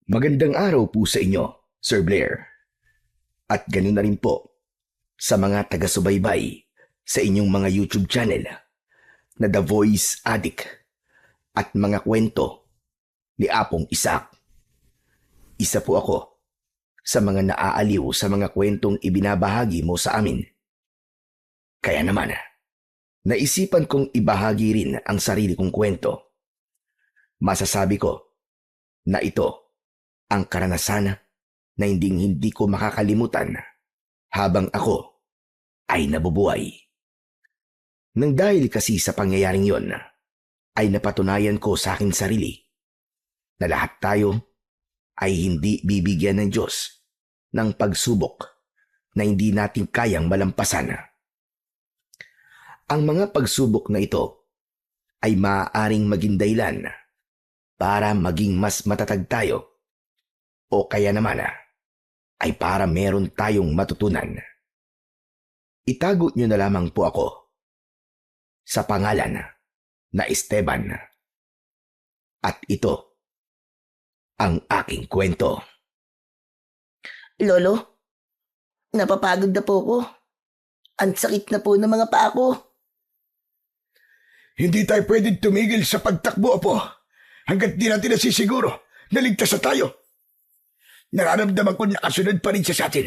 Magandang araw po sa inyo, Sir Blair. At ganoon na rin po sa mga taga-subaybay sa inyong mga YouTube channel na The Voice Addict at mga kwento ni Apong Isak. Isa po ako sa mga naaaliw sa mga kwentong ibinabahagi mo sa amin. Kaya naman, naisipan kong ibahagi rin ang sarili kong kwento. Masasabi ko na ito ang karanasan na hindi ko makakalimutan habang ako ay nabubuhay. Nang dahil kasi sa pangyayaring yon, ay napatunayan ko sa aking sarili na lahat tayo ay hindi bibigyan ng Diyos ng pagsubok na hindi natin kayang malampasan. Ang mga pagsubok na ito ay maaaring maging dahilan para maging mas matatag tayo o kaya naman ay para meron tayong matutunan. Itago nyo na lamang po ako sa pangalan na Esteban. At ito ang aking kwento. Lolo, napapagod na po ako. Ang sakit na po ng mga paa ko. Hindi tayo pwedeng tumigil sa pagtakbo, Apo, hanggat di natin nasisiguro na ligtas na tayo. Nararamdaman ko nakasunod pa rin siya sa atin.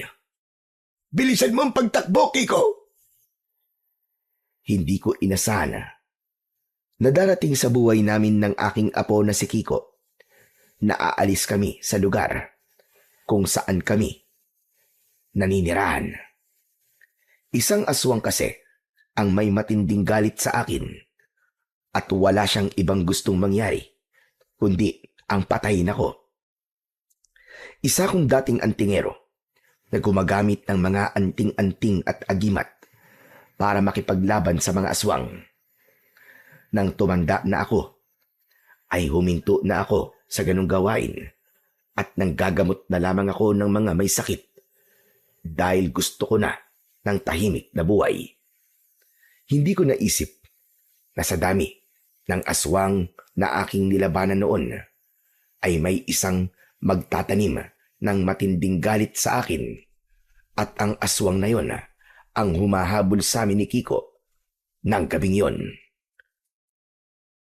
Bilisan mo ang pagtakbo, Kiko! Hindi ko inasahan na darating sa buhay namin ng aking apo na si Kiko na aalis kami sa lugar kung saan kami naninirahan. Isang aswang kasi ang may matinding galit sa akin at wala siyang ibang gustong mangyari kundi ang patayin ako. Isa kong dating antingero na gumagamit ng mga anting-anting at agimat para makipaglaban sa mga aswang. Nang tumanda na ako, ay huminto na ako sa ganung gawain at nanggagamot na lamang ako ng mga may sakit dahil gusto ko na ng tahimik na buhay. Hindi ko naisip na sa dami ng aswang na aking nilabanan noon ay may isang magtatanim ng matinding galit sa akin at ang aswang na yon ang humahabol sa amin ni Kiko ng gabing yon.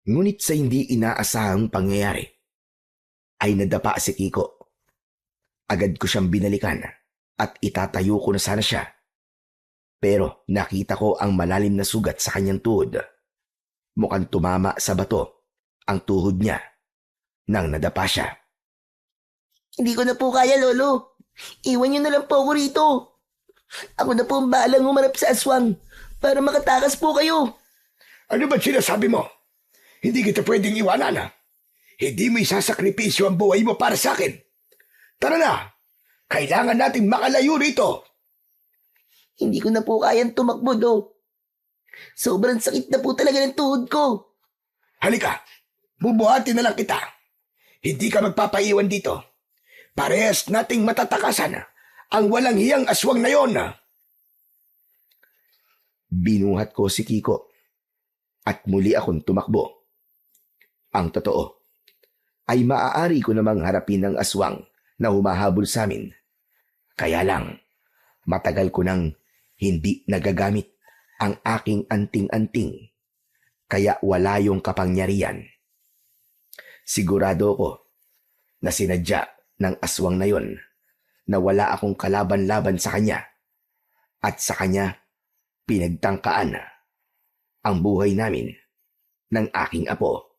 Ngunit sa hindi inaasahang pangyayari ay nadapa si Kiko. Agad ko siyang binalikan at itatayo ko na sana siya. Pero nakita ko ang malalim na sugat sa kanyang tuhod. Mukhang tumama sa bato ang tuhod niya nang nadapa siya. Hindi ko na po kaya, Lolo. Iwan niyo na lang po ako rito. Ako na po ang bahalang humarap sa aswang para makatakas po kayo. Ano ba sinasabi mo? Hindi kita pwedeng iwanan, ha? Hindi mo isasakripisyo ang buhay mo para sa akin. Tara na! Kailangan nating makalayo rito! Hindi ko na po kayang tumakbo, Do. Sobrang sakit na po talaga ng tuhod ko. Halika, bubuhatin na lang kita. Hindi ka magpapaiwan dito. Parehas nating matatakasan ang walang hiyang aswang na yon. Binuhat ko si Kiko at muli akong tumakbo. Ang totoo ay maaari ko namang harapin ng aswang na humahabol sa amin. Kaya lang, matagal ko nang hindi nagagamit ang aking anting-anting kaya wala yung kapangyarihan. Sigurado ko na sinadya ng aswang na yon na wala akong kalaban-laban sa kanya at sa kanya pinagtangkaan ang buhay namin ng aking apo.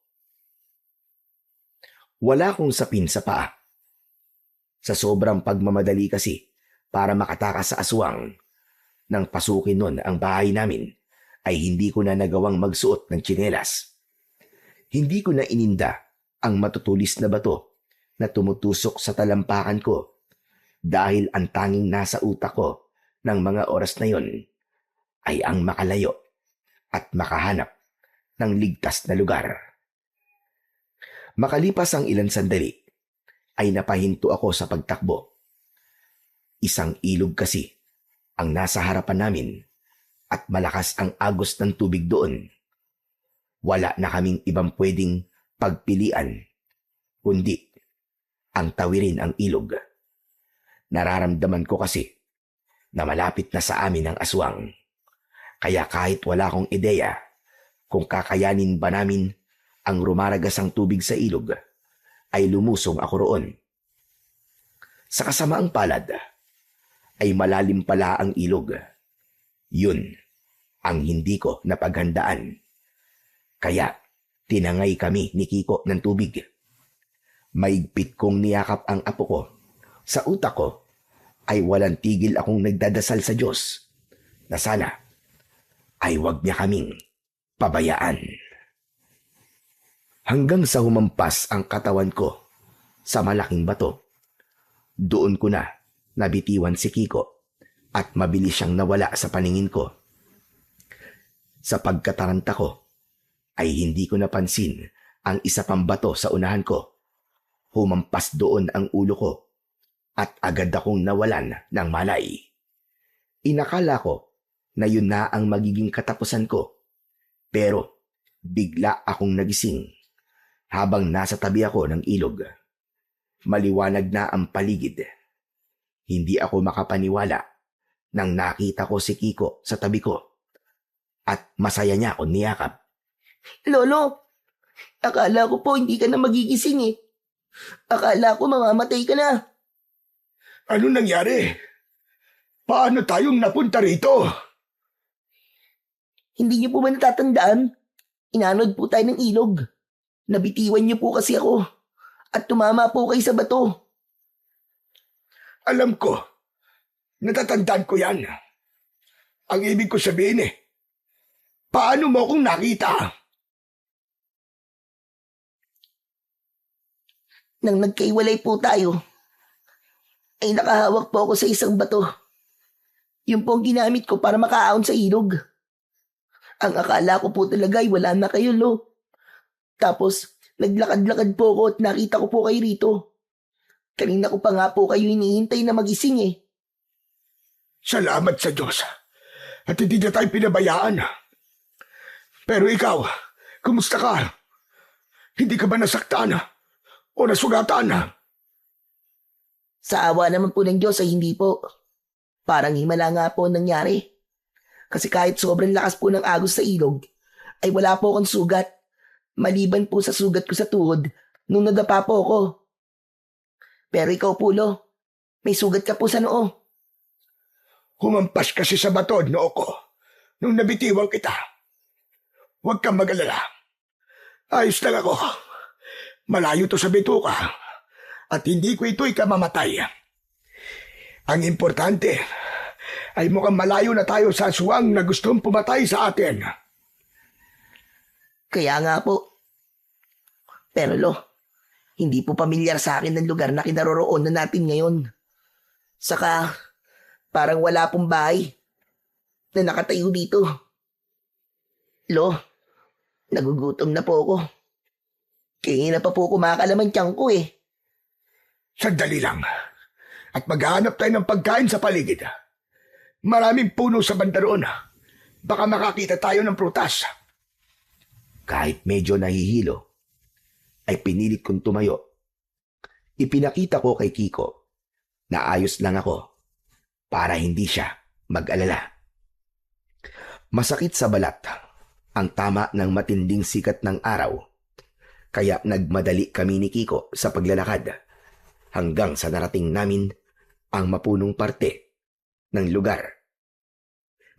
Wala akong sapin sa paa. Sa sobrang pagmamadali kasi para makatakas sa aswang, nang pasukin nun ang bahay namin ay hindi ko na nagawang magsuot ng tsinelas. Hindi ko na ininda ang matutulis na bato na tumutusok sa talampakan ko dahil ang tanging nasa utak ko ng mga oras na yon ay ang makalayo at makahanap ng ligtas na lugar. Makalipas ang ilang sandali, ay napahinto ako sa pagtakbo. Isang ilog kasi ang nasa harapan namin at malakas ang agos ng tubig doon. Wala na kaming ibang pwedeng pagpilian, kundi ang tawirin ang ilog. Nararamdaman ko kasi na malapit na sa amin ang aswang. Kaya kahit wala akong ideya kung kakayanin ba namin ang rumaragasang tubig sa ilog, ay lumusong ako roon. Sa kasamaang palad, ay malalim pala ang ilog. Yun ang hindi ko napaghandaan. Kaya tinangay kami ni Kiko ng tubig. Maigpit kong niyakap ang apo ko. Sa utak ko ay walang tigil akong nagdadasal sa Diyos na sana ay wag niya kaming pabayaan. Hanggang sa humampas ang katawan ko sa malaking bato, doon ko na nabitiwan si Kiko at mabilis siyang nawala sa paningin ko. Sa pagkataranta ko, ay hindi ko napansin ang isa pang bato sa unahan ko. Humampas doon ang ulo ko at agad akong nawalan ng malay. Inakala ko na yun na ang magiging katapusan ko. Pero bigla akong nagising habang nasa tabi ako ng ilog. Maliwanag na ang paligid. Hindi ako makapaniwala nang nakita ko si Kiko sa tabi ko at masaya niya akong niyakap. Lolo, akala ko po hindi ka na magigising eh. Akala ko mamamatay ka na. Ano nangyari? Paano tayong napunta rito? Hindi niyo po ba natatandaan? Inanod po tayo ng ilog. Nabitiwan niyo po kasi ako. At tumama po kayo sa bato. Alam ko. Natatandaan ko yan. Ang ibig ko sabihin paano mo akong nakita? Nang nagkaiwalay po tayo, ay nakahawak po ako sa isang bato. Yun po ang ginamit ko para makaahon sa ilog. Ang akala ko po talaga ay wala na kayo, Lo. Tapos, naglakad-lakad po ako at nakita ko po kayo rito. Kanina ko pa nga po kayo hinihintay na magising eh. Salamat sa Diyos. At hindi na tayo pinabayaan. Pero ikaw, kumusta ka? Hindi ka ba nasaktan? O nasugatan? Sa awa naman po ng Diyos ay hindi po. Parang himala nga po ang nangyari. Kasi kahit sobrang lakas po ng agos sa ilog, ay wala po akong sugat. Maliban po sa sugat ko sa tuhod nung nadapa po ako. Pero ikaw po, Lo, may sugat ka po sa noo. Humampas kasi sa bato at noo ko nung nabitiwan kita. Huwag kang mag-alala. Ayos lang ako. Malayo to sa bituka at hindi ko ito'y kamamatay. Ang importante ay mukhang malayo na tayo sa aswang na gustong pumatay sa atin. Kaya nga po. Pero Lo, hindi po pamilyar sa akin ng lugar na kinaroroonan natin ngayon. Saka, parang wala pong bahay na nakatayo dito. Lo, nagugutom na po ako. Kaya na pa po kumakalaman tiyang ko eh. Sandali lang. At maghahanap tayo ng pagkain sa paligid. Maraming puno sa banda roon. Baka makakita tayo ng prutas. Kahit medyo nahihilo, ay pinilit kong tumayo. Ipinakita ko kay Kiko na ayos lang ako para hindi siya mag-alala. Masakit sa balat ang tama ng matinding sikat ng araw. Kaya nagmadali kami ni Kiko sa paglalakad hanggang sa narating namin ang mapunong parte ng lugar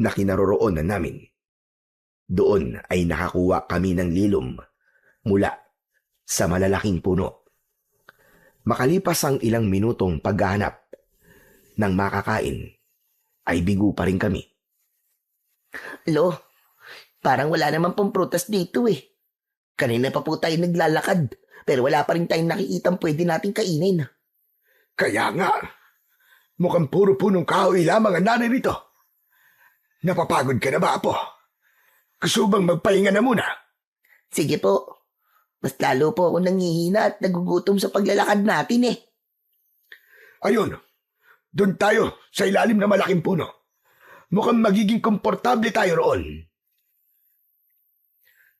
na kinaroroonan namin. Doon ay nakakuha kami ng lilom mula sa malalaking puno. Makalipas ang ilang minutong paghahanap ng makakain, ay bigo pa rin kami. Lo, parang wala naman pong prutas dito eh. Kanina pa po tayo naglalakad, pero wala pa rin tayong nakikitang pwede nating kainin. Kaya nga, mukhang puro punong kahoy lamang ang naririto. Napapagod ka na ba, Apo? Gusto bang magpahinga na muna? Sige po, mas lalo po ako nangihina at nagugutom sa paglalakad natin eh. Ayun, doon tayo sa ilalim ng malaking puno. Mukhang magiging komportable tayo roon.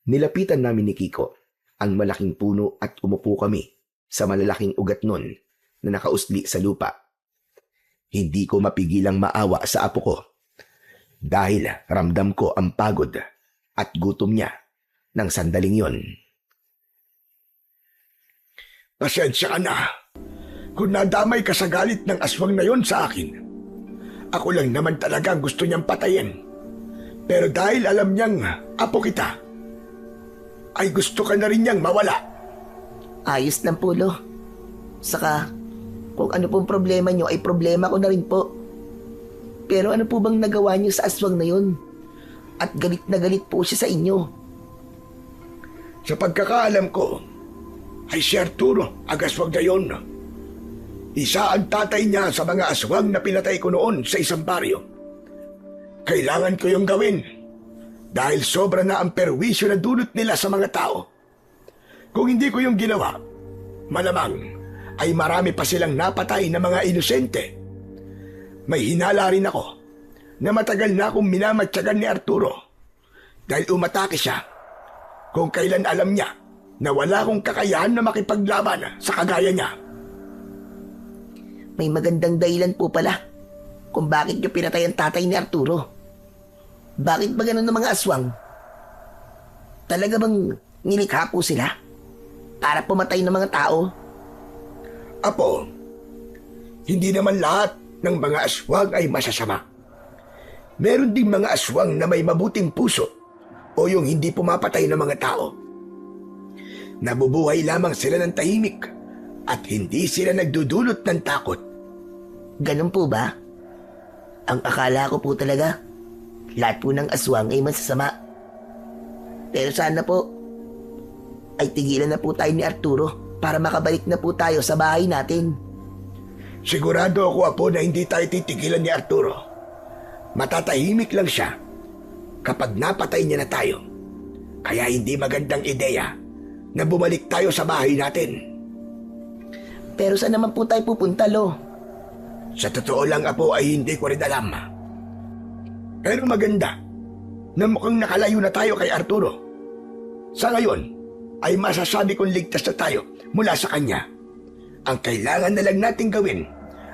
Nilapitan namin ni Kiko ang malaking puno at umupo kami sa malalaking ugat nun na nakausli sa lupa. Hindi ko mapigilang maawa sa apo ko dahil ramdam ko ang pagod at gutom niya ng sandaling yon. Pasensya ka na. Kung nadamay ka sa galit ng aswang na yon sa akin, ako lang naman talaga ang gusto niyang patayin. Pero dahil alam niyang apo kita, ay gusto ka na rin niyang mawala. Ayos lang po, Lo. Saka, kung ano pong problema nyo ay problema ko na rin po. Pero ano po bang nagawa nyo sa aswang na yun? At galit na galit po siya sa inyo. Sa pagkakaalam ko, ay si Arturo ang aswang na yon. Isa ang tatay niya sa mga aswang na pinatay ko noon sa isang baryo. Kailangan ko yung gawin dahil sobra na ang perwisyo na dulot nila sa mga tao. Kung hindi ko yung ginawa, malamang ay marami pa silang napatay na mga inosente. May hinala rin ako na matagal na akong minamatyagan ni Arturo dahil umatake siya kung kailan alam niya na wala akong kakayahan na makipaglaban sa kagaya niya. May magandang dahilan po pala kung bakit nyo pinatay ang tatay ni Arturo. Bakit ba ganun ng mga aswang? Talaga bang nilikha po sila para pumatay ng mga tao? Apo, hindi naman lahat ng mga aswang ay masasama. Meron ding mga aswang na may mabuting puso o yung hindi pumapatay ng mga tao. Nabubuhay lamang sila ng tahimik at hindi sila nagdudulot ng takot. Ganun po ba? Ang akala ko po talaga, lahat po ng aswang ay masasama. Pero sana po, ay tigilan na po tayo ni Arturo para makabalik na po tayo sa bahay natin. Sigurado ako, Apo, na hindi tayo titigilan ni Arturo. Matatahimik lang siya kapag napatay niya na tayo. Kaya hindi magandang ideya na bumalik tayo sa bahay natin. Pero saan naman po tayo pupunta, Lo? Sa totoo lang, Apo, ay hindi ko rin alam. Pero maganda na mukhang nakalayo na tayo kay Arturo. Sa ngayon, ay masasabi kong ligtas na tayo mula sa kanya. Ang kailangan na lang natin gawin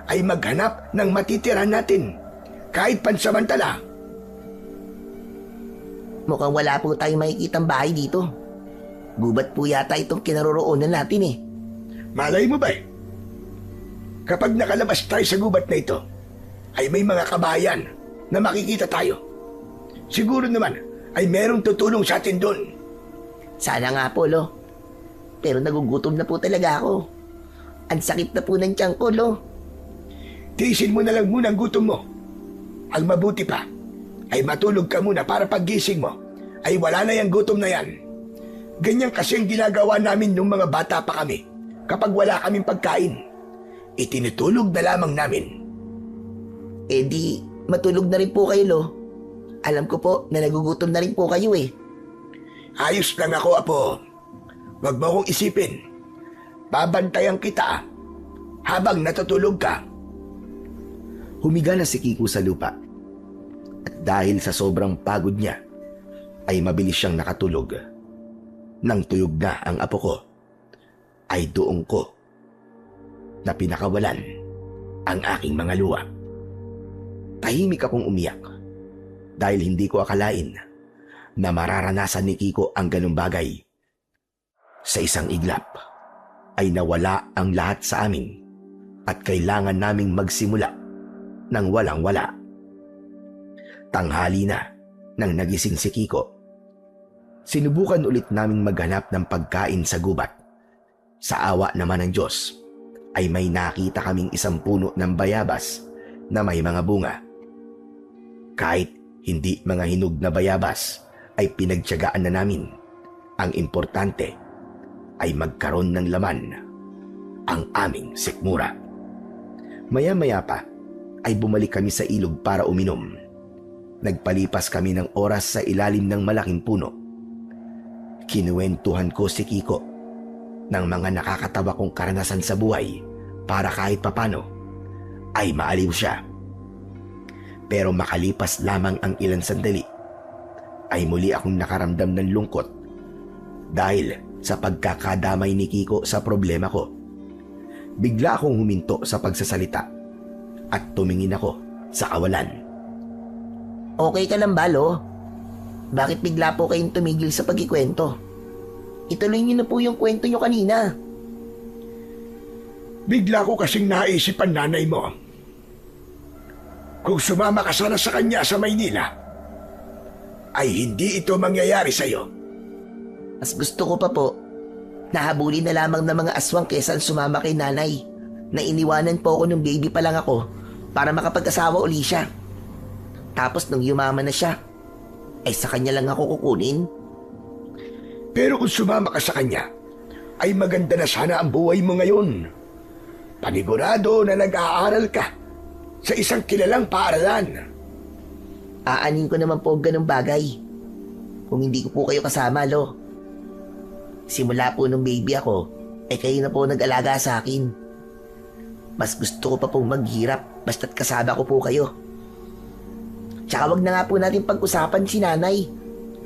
ay maghanap ng matitirahan natin kahit pansamantala. Mukhang wala po tayong makikitang bahay dito. Gubat po yata itong kinaroroonan natin eh. Malay mo ba eh? Kapag nakalabas tayo sa gubat na ito, ay may mga kabayan na makikita tayo. Siguro naman ay merong tutulong sa atin doon. Sana nga po, Lo. Pero nagugutom na po talaga ako. Ang sakit na po ng tiyan ko, Lo. Tiisin mo na lang muna ang gutom mo. Ang mabuti pa ay matulog ka muna para paggising mo ay wala na yung gutom na yan. Ganyan kasi ang ginagawa namin nung mga bata pa kami kapag wala kaming pagkain. Itinutulog na lamang namin. Eh di, matulog na rin po kayo, Lo. Alam ko po na nagugutom na rin po kayo eh. Ayos lang ako, Apo. Huwag mo akong isipin. Babantayan kita habang natutulog ka. Humiga na si Kiko sa lupa. At dahil sa sobrang pagod niya, ay mabilis siyang nakatulog. Nang tuyog na ang apo ko, ay doon ko na pinakawalan ang aking mga luha. Tahimik akong umiyak dahil hindi ko akalain na mararanasan ni Kiko ang ganung bagay. Sa isang iglap ay nawala ang lahat sa amin at kailangan naming magsimula ng walang-wala. Tanghali na nang nagising si Kiko. Sinubukan ulit naming maghanap ng pagkain sa gubat. Sa awa naman ng Diyos ay may nakita kaming isang puno ng bayabas na may mga bunga. Kahit hindi mga hinog na bayabas ay pinagtiyagaan na namin. Ang importante ay magkaroon ng laman ang aming sikmura. Maya-maya pa ay bumalik kami sa ilog para uminom. Nagpalipas kami ng oras sa ilalim ng malaking puno. Kinuwentuhan ko si Kiko ng mga nakakatawa kong karanasan sa buhay para kahit papano ay maaliw siya. Pero makalipas lamang ang ilang sandali ay muli akong nakaramdam ng lungkot dahil sa pagkakadamay ni Kiko sa problema ko. Bigla akong huminto sa pagsasalita at tumingin ako sa kawalan. Okay ka lang ba, Lo? Bakit bigla po kayong tumigil sa pagkikwento? Ituloy niyo na po yung kwento niyo kanina. Bigla ko kasing naisip ang nanay mo. Kung sumama ka sana sa kanya sa Maynila, ay hindi ito mangyayari sa'yo. Mas gusto ko pa po, nahabulin na lamang ng mga aswang kesa sumama kay nanay. Na iniwanan po ako nung baby pa lang ako para makapag-asawa uli siya. Tapos nung yumaman na siya, ay sa kanya lang ako kukunin. Pero kung sumama ka sa kanya, ay maganda na sana ang buhay mo ngayon. Panigurado na nag-aaral ka sa isang kilalang paaralan. Aanin ko naman po ang ganung bagay. Kung hindi ko po kayo kasama, Lo. Simula po nung baby ako, ay kayo na po nag-alaga sa akin. Mas gusto ko pa pong maghirap basta't kasama ko po kayo. Tsaka wag na nga po natin pag-usapan si nanay.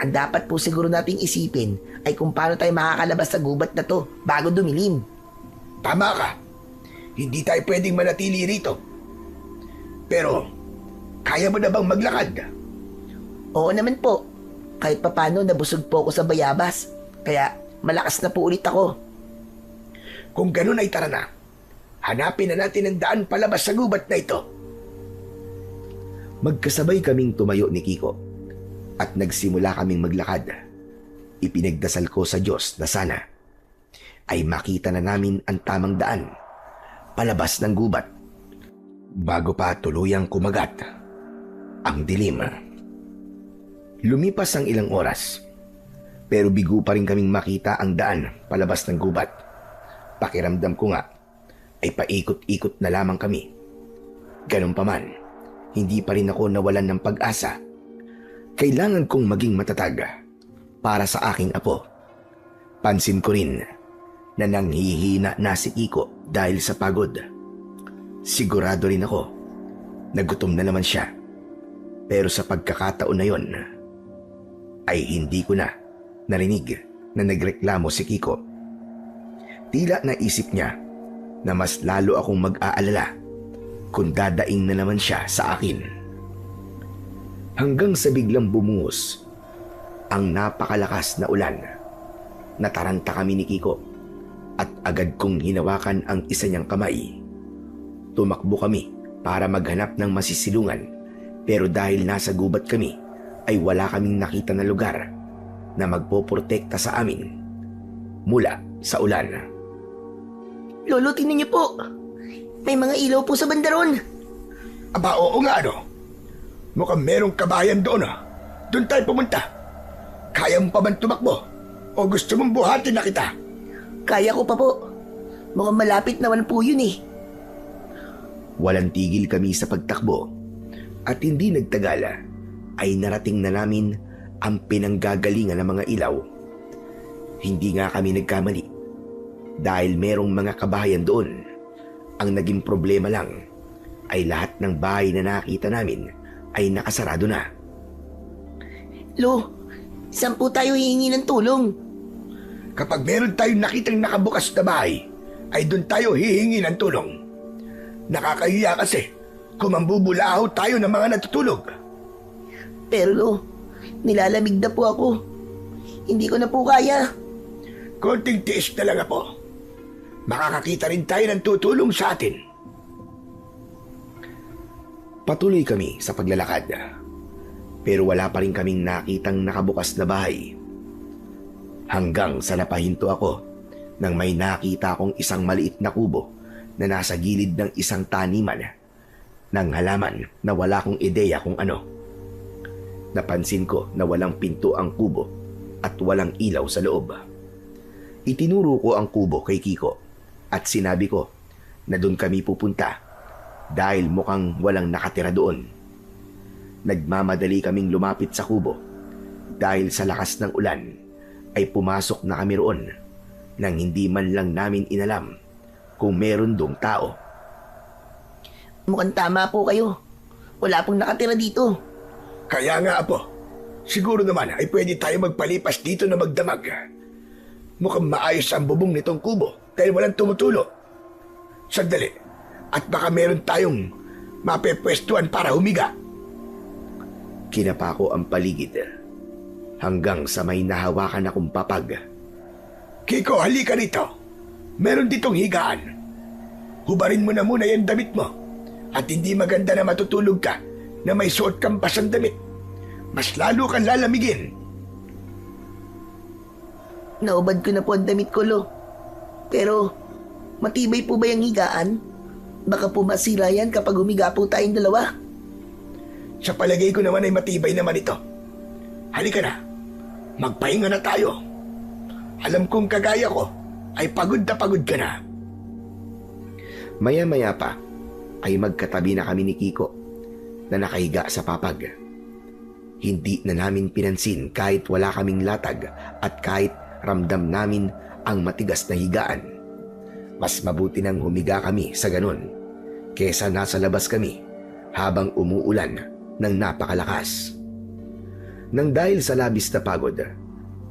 Ang dapat po siguro nating isipin ay kung paano tayo makakalabas sa gubat na to bago dumilim. Tama ka. Hindi tayo pwedeng manatili rito. Pero, kaya mo na bang maglakad? Oo naman po. Kahit papano nabusog po ako sa bayabas. Kaya malakas na po ulit ako. Kung ganun ay tara na. Hanapin na natin ang daan palabas sa gubat na ito. Magkasabay kaming tumayo ni Kiko at nagsimula kaming maglakad. Ipinagdasal ko sa Diyos na sana ay makita na namin ang tamang daan palabas ng gubat bago pa tuluyang kumagat ang dilim. Lumipas ang ilang oras pero bigo pa rin kaming makita ang daan palabas ng gubat. Pakiramdam ko nga ay paikot-ikot na lamang kami. Ganun pa man, hindi pa rin ako nawalan ng pag-asa. Kailangan kong maging matatag para sa aking apo. Pansin ko rin na nanghihina na si Kiko dahil sa pagod. Sigurado rin ako na gutom na naman siya. Pero sa pagkakataon na yon, ay hindi ko na narinig na nagreklamo si Kiko. Tila naisip niya na mas lalo akong mag-aalala kung dadaing na naman siya sa akin. Hanggang sa biglang bumuhos ang napakalakas na ulan. Nataranta kami ni Kiko at agad kong hinawakan ang isa niyang kamay. Tumakbo kami para maghanap ng masisilungan pero dahil nasa gubat kami ay wala kaming nakita na lugar na magpoprotekta sa amin mula sa ulan. Lolo, tingnan niyo po. May mga ilaw po sa bandaron. Aba, oo nga ano. Mukhang merong kabayan doon ah. Doon tayo pumunta. Kaya mo pa bang tumakbo? O gusto mong buhatin na kita? Kaya ko pa po. Mukhang malapit naman po yun eh. Walang tigil kami sa pagtakbo at hindi nagtagal ay narating na namin ang pinanggagalingan ng mga ilaw. Hindi nga kami nagkamali dahil merong mga kabahayan doon. Ang naging problema lang ay lahat ng bahay na nakita namin ay nakasarado na. Lo, saan po tayo hihingi ng tulong? Kapag meron tayong nakitang nakabukas na bahay, ay doon tayo hihingi ng tulong. Nakakahiya kasi kung mambubulahaw tayo ng mga natutulog. Pero Lo, nilalamig na po ako. Hindi ko na po kaya. Konting tiis na lang po. Makakakita rin tayo ng tutulong sa atin. Patuloy kami sa paglalakad pero wala pa rin kaming nakitang nakabukas na bahay. Hanggang sa napahinto ako nang may nakita akong isang maliit na kubo na nasa gilid ng isang taniman ng halaman na wala akong ideya kung ano. Napansin ko na walang pinto ang kubo at walang ilaw sa loob. Itinuro ko ang kubo kay Kiko at sinabi ko na doon kami pupunta dahil mukhang walang nakatira doon. Nagmamadali kaming lumapit sa kubo dahil sa lakas ng ulan ay pumasok na kami roon nang hindi man lang namin inalam kung meron dong tao. Mukhang tama po kayo. Wala pong nakatira dito. Kaya nga apo, siguro naman ay pwede tayo magpalipas dito na magdamag. Mukhang maayos ang bubong nitong kubo dahil walang tumutulo. Sandali. At baka meron tayong mapepwestuhan para humiga. Kinapa ko ang paligid hanggang sa may nahawakan akong papag. Kiko, halika rito. Meron ditong higaan. Hubarin mo na muna yung damit mo. At hindi maganda na matutulog ka na may suot kang basang damit. Mas lalo kang lalamigin. Naubad ko na po ang damit ko, Lo. Pero, matibay po ba yung higaan? Baka po masira yan kapag humiga po tayong dalawa. Sa palagay ko naman ay matibay naman ito. Halika na. Magpahinga na tayo. Alam kong kagaya ko ay pagod ka na. Maya-maya pa ay magkatabi na kami ni Kiko na nakahiga sa papag. Hindi na namin pinansin kahit wala kaming latag at kahit ramdam namin ang matigas na higaan. Mas mabuti nang humiga kami sa ganun kesa nasa labas kami habang umuulan ng napakalakas. Nang dahil sa labis na pagod,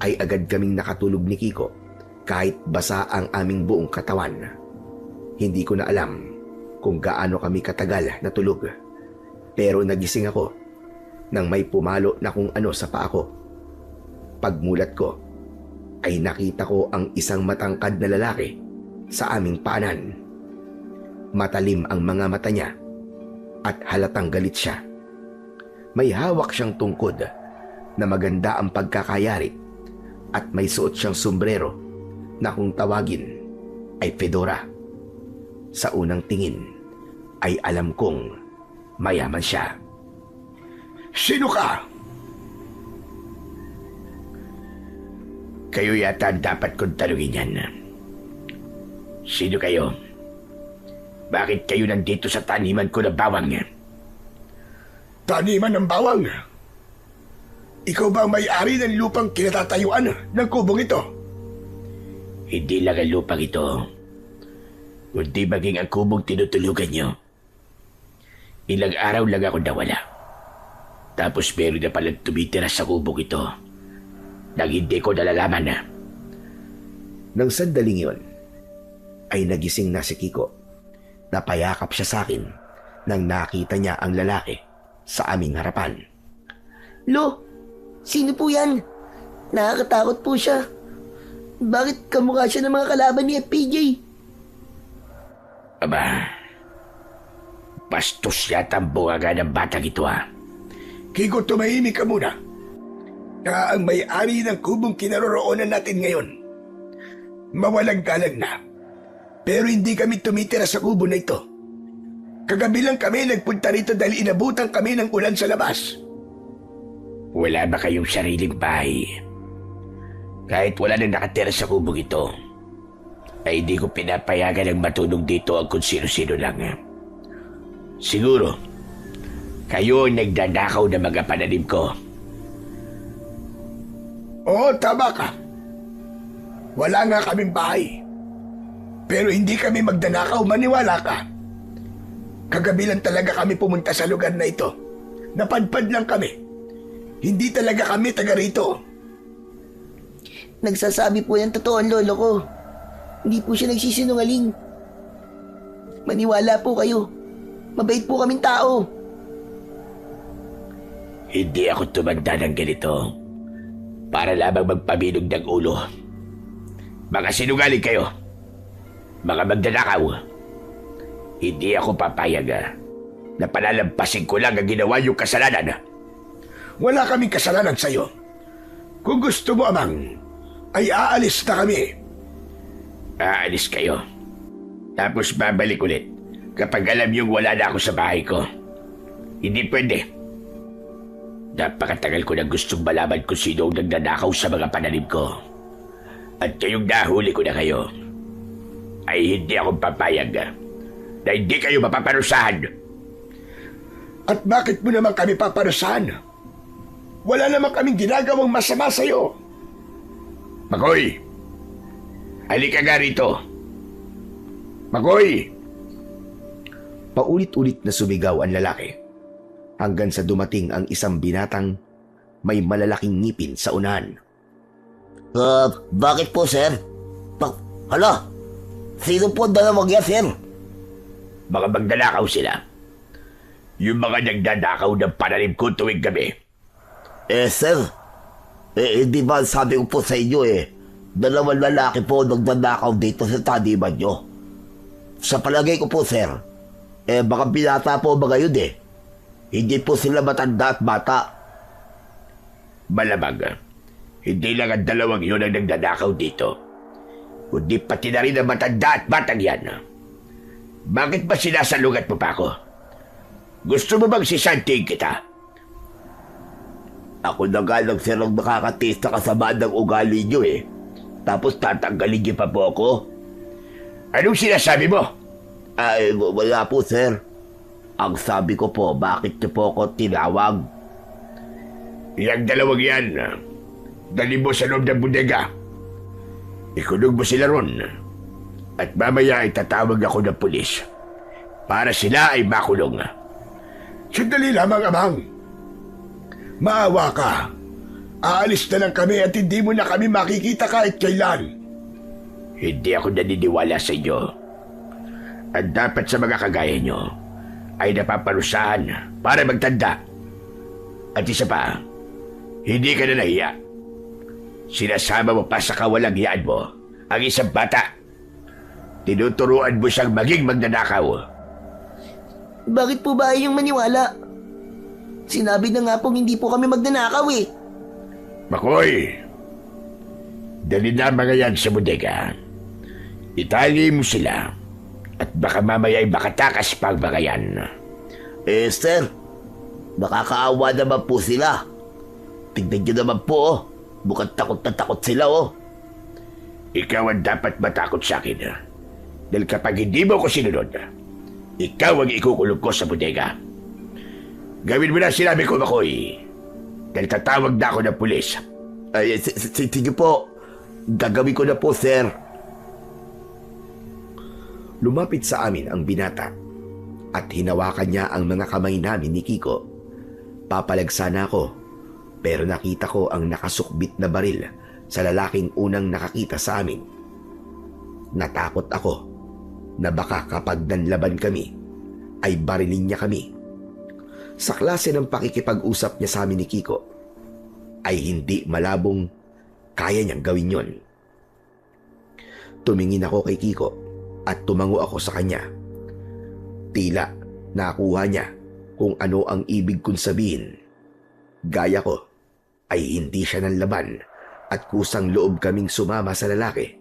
ay agad kaming nakatulog ni Kiko kahit basa ang aming buong katawan. Hindi ko na alam kung gaano kami katagal na tulog. Pero nagising ako nang may pumalo na kung ano sa paa ko. Pagmulat ko, ay nakita ko ang isang matangkad na lalaki sa aming paanan. Matalim ang mga mata niya at halatang galit siya. May hawak siyang tungkod na maganda ang pagkakayari at may suot siyang sombrero na kung tawagin ay fedora. Sa unang tingin ay alam kong mayaman siya. Sino ka? Kayo yata ang dapat kong tanungin yan. Sino kayo? Bakit kayo nandito sa taniman ko na bawang? Taniman ng bawang. Ikaw ba ang may-ari ng lupang kinatatayuan ng kubong ito? Hindi lang ang lupang ito, kundi maging ang kubong tinutulugan nyo. Ilang araw lang ako nawala. Tapos meron na palang tumitira sa kubong ito nang hindi ko nalalaman na. Nang sandaling yon, ay nagising na si Kiko. Napayakap siya sa akin nang nakita niya ang lalaki sa aming harapan. Lo, sino po yan? Nakakatakot po siya. Bakit kamukha siya ng mga kalaban ni FPJ? Aba, bastos yata ang bungaga ng batang ito ha. Kiko, tumahimik ka muna. Na ang may-ari ng kubong kinaroroonan natin ngayon. Mawalang galang na. Pero hindi kami tumitira sa kubo na ito. Kagabi lang kami nagpunta rito dahil inabutan kami ng ulan sa labas. Wala ba kayong sariling bahay? Kahit wala nang nakatira sa kubong ito, ay hindi ko pinapayagan ang matulog dito ang kung sino-sino lang. Siguro, kayo ang nagdadakaw ng mga pananim ko. Oo, tama ka. Wala nga kaming bahay. Pero hindi kami magdanakaw, maniwala ka. Kagabi lang talaga kami pumunta sa lugar na ito. Napadpad lang kami. Hindi talaga kami taga rito. Nagsasabi po yung totoo ang lolo ko. Hindi po siya nagsisinungaling. Maniwala po kayo. Mabait po kaming tao. Hindi ako tumanda ng ganito para lamang magpabinog ng ulo. Mga sinungaling kayo. Mga magdanakaw. Hindi ako papayag na palalampasin ko lang ang ginawa yung kasalanan. Wala kaming kasalanan sa'yo. Kung gusto mo, amang, ay aalis na kami. Aalis kayo. Tapos babalik ulit kapag alam yung wala na ako sa bahay ko. Hindi pwede. Napakatagal ko na gustong malaman kung sino ang nagnanakaw sa mga pananim ko. At kayong nahuli ko na kayo, ay hindi ako papayag na hindi kayo mapaparusahan. At bakit mo naman kami paparusahan? Wala naman kaming ginagawang masama sa'yo. Makoy! Halika nga rito! Makoy! Paulit-ulit na sumigaw ang lalaki hanggang sa dumating ang isang binatang may malalaking ngipin sa unahan. Bakit po, sir? Hala, sino po ang dalawang yan, sir? Baka magdanakaw sila. Yung mga nagdanakaw ng pananim ko tuwing gabi. Sir, hindi ba sabi ko po sa inyo dalawang lalaki po nagdanakaw dito sa taniman nyo. Sa palagay ko po, sir, baka binata po ba ngayon Hindi po sila matanda at bata. Malamang, hindi lang ang dalawang yun ang nagdanakaw dito. Kundi pati na rin ang matanda at batang yan. Bakit ba sinasalungat mo pa ako? Gusto mo bang sisantiin kita? Ako na nga lang, sir, ang nakakatiis na kasama ng ugali nyo Tapos tatanggalin niyo pa po ako? Anong sinasabi mo? Wala po, sir. Ang sabi ko po, bakit niyo po ako tinawag? Yang dalawang yan, dali mo sa loob ng bodega. Ikulog mo sila ron. At mamaya ay tatawag ako ng pulis para sila ay makulong. Sandali lamang, Amang. Maawa ka. Aalis na lang kami at hindi mo na kami makikita kahit kailan. Hindi ako naniniwala sa inyo. At dapat sa mga kagaya nyo ay napaparusahan para magtanda. At isa pa, hindi ka na nahiya. Sinasama mo pa sa kawalang hiyaan mo ang isang bata. Tinuturuan mo siyang maging magnanakaw. Bakit po ba yung maniwala? Sinabi na nga pong hindi po kami magnanakaw Makoy, dali na mga yan sa bodega. Itali mo sila at baka mamaya ay makatakas pa ang mga yan. Sir, nakakaawa naman po sila. Tignan niyo naman po, mukhang takot na takot sila Ikaw ang dapat matakot sa akin. Dahil kapag hindi mo ko sinunod, ikaw ang ikukulong ko sa bodega. Gawin mo na sinabi ko, Makoy. Dahil tatawag na ako ng pulis. Sige po, gagawin ko na po, sir. Lumapit sa amin ang binata at hinawakan niya ang mga kamay namin ni Kiko. Papalagsana ako, pero nakita ko ang nakasukbit na baril sa lalaking unang nakakita sa amin. Natakot ako na baka kapag nanlaban kami, ay barilin niya kami. Sa klase ng pakikipag-usap niya sa amin ni Kiko, ay hindi malabong kaya niyang gawin yon. Tumingin ako kay Kiko at tumango ako sa kanya. Tila nakuha niya kung ano ang ibig kong sabihin. Gaya ko ay hindi siya nanlaban at kusang loob kaming sumama sa lalaki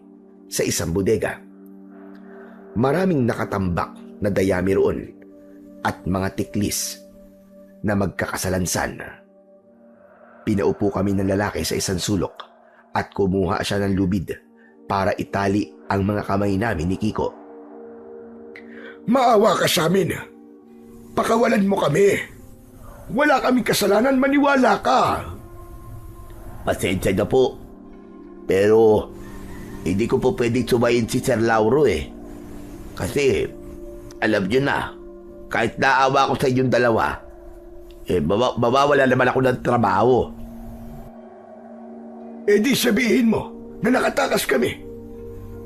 sa isang bodega. Maraming nakatambak na dayami roon at mga tiklis na magkakasalansan. Pinaupo kami ng lalaki sa isang sulok at kumuha siya ng lubid para itali ang mga kamay namin ni Kiko. Maawa ka sa amin. Pakawalan mo kami. Wala kaming kasalanan, maniwala ka. Pasensya na po. Pero, hindi ko po pwedeng sumayin si Sir Lauro Kasi, alam niyo na, kahit naawa ko sa inyong dalawa, mawawala naman ako ng trabaho. Di sabihin mo na nakatakas kami.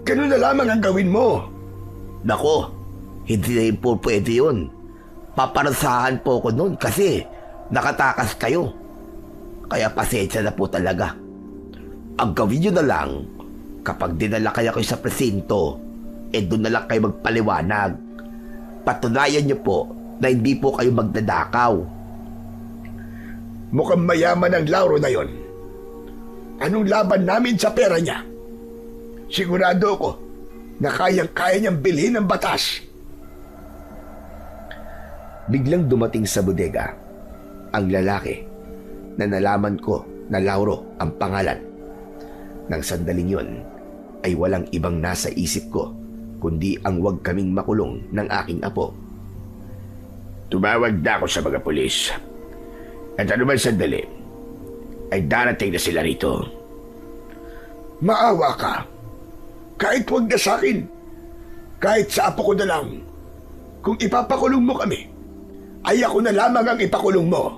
Ganun na lamang ang gawin mo. Nako, hindi na po pwede yun. Paparasahan po ko nun kasi nakatakas kayo. Kaya pasensya na po talaga. Ang gawin nyo na lang, kapag dinala kayo sa presinto, doon na lang kayo magpaliwanag. Patunayan nyo po na hindi po kayo magdadakaw. Mukhang mayaman ang Lauro na yon. Anong laban namin sa pera niya? Sigurado ko na kayang-kaya niyang bilhin ng batas. Biglang dumating sa bodega ang lalaki na nalaman ko na Lauro ang pangalan. Nang sandaling yon ay walang ibang nasa isip ko kundi ang huwag kaming makulong ng aking apo. Tumawag na ako sa mga pulis. At anuman sandali, ay darating na sila rito. Maawa ka. Kahit wag na sa akin. Kahit sa apo ko na lang. Kung ipapakulong mo kami, ay ako na lamang ang ipakulong mo.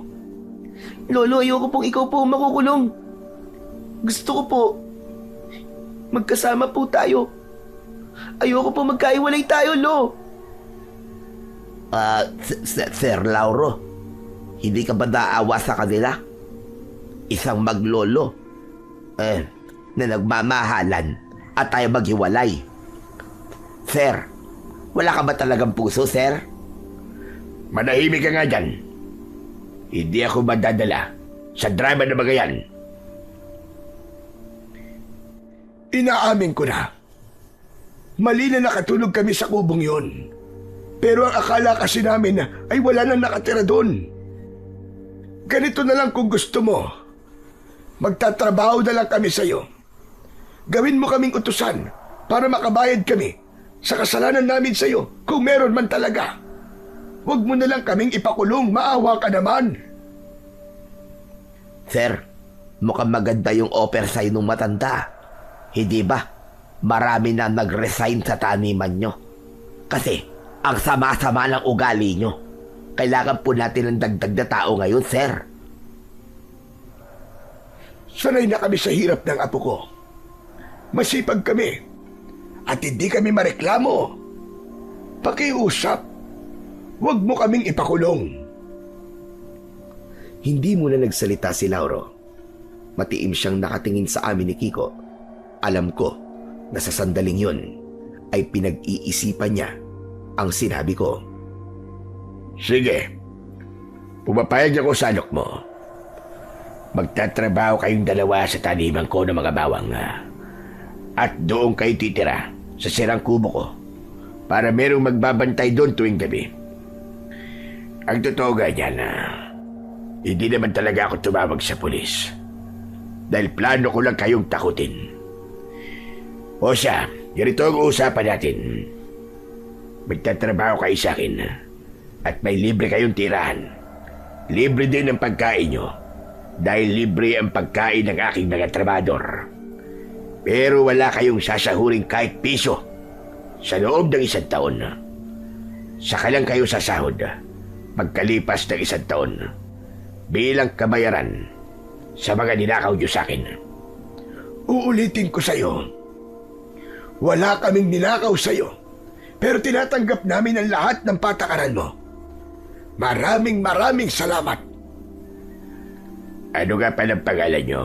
Lolo, ayoko pong ikaw po makukulong. Gusto ko po, magkasama po tayo. Ayoko po magkaiwalay tayo, Lo. Sir Lauro, hindi ka ba naawa sa kanila? Isang maglolo, na nagmamahalan at tayo maghiwalay. Sir, wala ka ba talagang puso, sir? Manahimik ka nga dyan. Hindi ako madadala sa drama na mga yan. Inaamin ko na. Mali na nakatulog kami sa kubong yon. Pero ang akala kasi namin ay wala nang nakatira doon. Ganito na lang kung gusto mo. Magtatrabaho na lang kami sa'yo. Gawin mo kaming utusan para makabayad kami sa kasalanan namin sa'yo kung meron man talaga. Huwag mo na lang kaming ipakulong, maawa ka naman. Sir, mukhang maganda yung offer sa'yo nung matanda. Hindi ba? Marami na nag-resign sa taniman nyo. Kasi, ang sama-sama ng ugali nyo. Kailangan po natin ng dagdag na tao ngayon, sir. Sanay na kami sa hirap ng apo ko. Masipag kami. At hindi kami mareklamo. Pakiusap. Huwag mo kaming ipakulong. Hindi muna nagsalita si Lauro. Matiim siyang nakatingin sa amin ni Kiko. Alam ko na sa sandaling yun ay pinag-iisipan niya ang sinabi ko. Sige, pumapayag ako sa alok mo. Magtatrabaho kayong dalawa sa taniman ko ng mga bawang. At doon kayo titira sa sirang kubo ko para merong magbabantay doon tuwing gabi. Ang totoo ganyan, hindi naman talaga ako tumawag sa pulis. Dahil plano ko lang kayong takutin. O siya, ganito ang usapan natin. Magtatrabaho kayo sa akin at may libre kayong tirahan. Libre din ang pagkain nyo dahil libre ang pagkain ng aking mga trabador. Pero wala kayong sasahuring kahit piso sa loob ng 1 taon. Saka lang kayo sasahod pagkalipas ng 1 taon bilang kabayaran sa mga ninakaw nyo sa akin. Uulitin ko sa'yo. Wala kaming ninakaw sa'yo. Pero tinatanggap namin ang lahat ng patakaran mo. Maraming salamat. Ano nga palang pangalan nyo?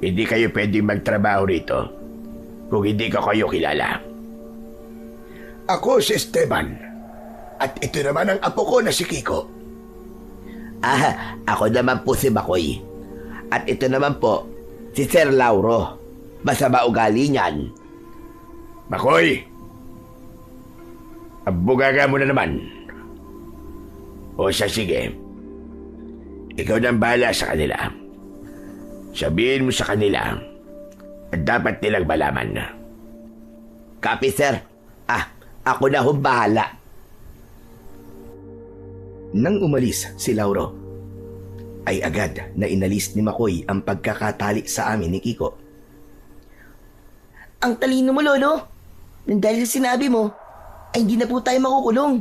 Hindi kayo pwedeng magtrabaho rito kung hindi ko kayo kilala. Ako si Esteban. At ito naman ang apo ko na si Kiko. Ako naman po si Makoy. At ito naman po, si Sir Lauro. Masama ugali niyan. Makoy! Abugaga mo na naman. O siya, sige. Ikaw na ang bahala sa kanila. Sabihin mo sa kanila at dapat nilang malaman. Copy, sir. Ako na hong bahala. Nang umalis si Lauro, ay agad na inalis ni Makoy ang pagkakatali sa amin ni Kiko. Ang talino mo, Lolo. Nang dahil sa sinabi mo, ay hindi na po tayo makukulong.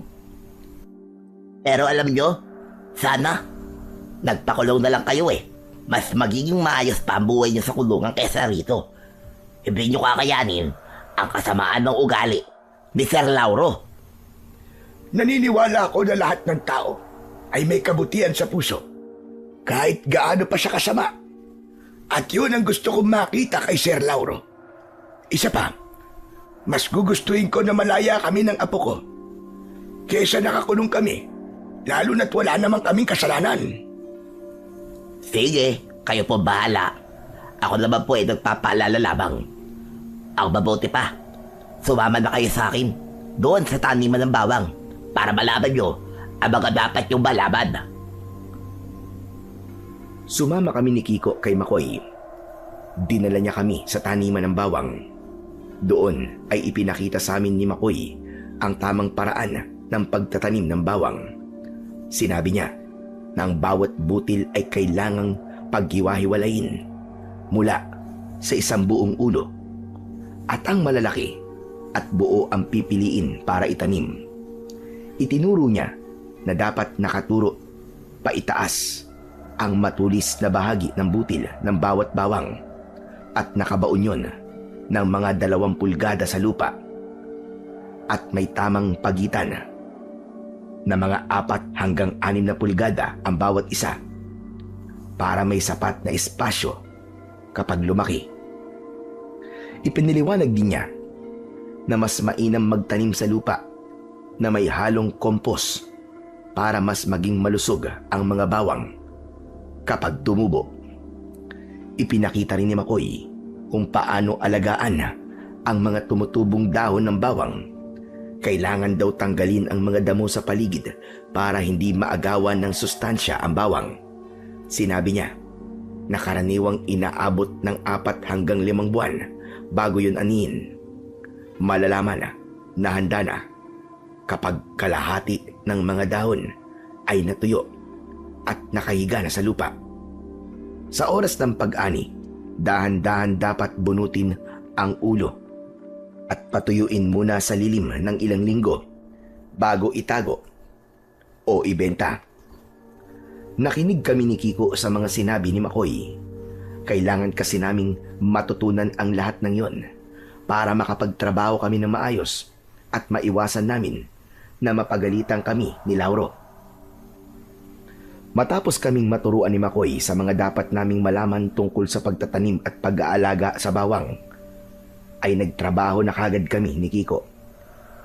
Pero alam nyo, sana, nagpakulong na lang kayo eh. Mas magiging maayos pa ang buhay nyo sa kulungan kaysa rito. Hindi nyo kakayanin ang kasamaan ng ugali ni Sir Lauro. Naniniwala ako na lahat ng tao ay may kabutihan sa puso. Kahit gaano pa siya kasama. At yun ang gusto kong makita kay Sir Lauro. Isa pa, mas gugustuhin ko na malaya kami ng apo ko kesa nakakulong kami, lalo na't wala namang kaming kasalanan. Sige, kayo po bahala. Ako naman po ay nagpapaalala lamang. Ang mabuti pa, sumama na kayo sa akin doon sa taniman ng bawang para malaman nyo ang mga dapat yung malaman. Sumama kami ni Kiko kay Makoy. Dinala niya kami sa taniman ng bawang. Doon ay ipinakita sa amin ni Makoy ang tamang paraan ng pagtatanim ng bawang. Sinabi niya na ang bawat butil ay kailangang paghiwa-hiwalayin mula sa isang buong ulo at ang malalaki at buo ang pipiliin para itanim. Itinuro niya na dapat nakaturo paitaas ang matulis na bahagi ng butil ng bawat bawang at nakabaon yun ng mga 2 pulgada sa lupa at may tamang pagitan na mga 4 hanggang 6 na pulgada ang bawat isa para may sapat na espasyo kapag lumaki. Ipiniliwanag din niya na mas mainam magtanim sa lupa na may halong kompos para mas maging malusog ang mga bawang kapag tumubo. Ipinakita rin ni Makoy kung paano alagaan ang mga tumutubong dahon ng bawang. Kailangan daw tanggalin ang mga damo sa paligid para hindi maagawan ng sustansya ang bawang. Sinabi niya na karaniwang inaabot ng 4 hanggang 5 buwan bago yun anihin. Malalaman na handa na kapag kalahati ng mga dahon ay natuyo at nakahiga na sa lupa. Sa oras ng pag-ani, dahan-dahan dapat bunutin ang ulo at patuyuin muna sa lilim ng ilang linggo bago itago o ibenta. Nakinig kami ni Kiko sa mga sinabi ni Makoy. Kailangan kasi naming matutunan ang lahat ng yon para makapagtrabaho kami ng maayos at maiwasan namin na mapagalitan kami ni Lauro. Matapos kaming maturuan ni Makoy sa mga dapat naming malaman tungkol sa pagtatanim at pag-aalaga sa bawang, ay nagtrabaho na kagad kami ni Kiko.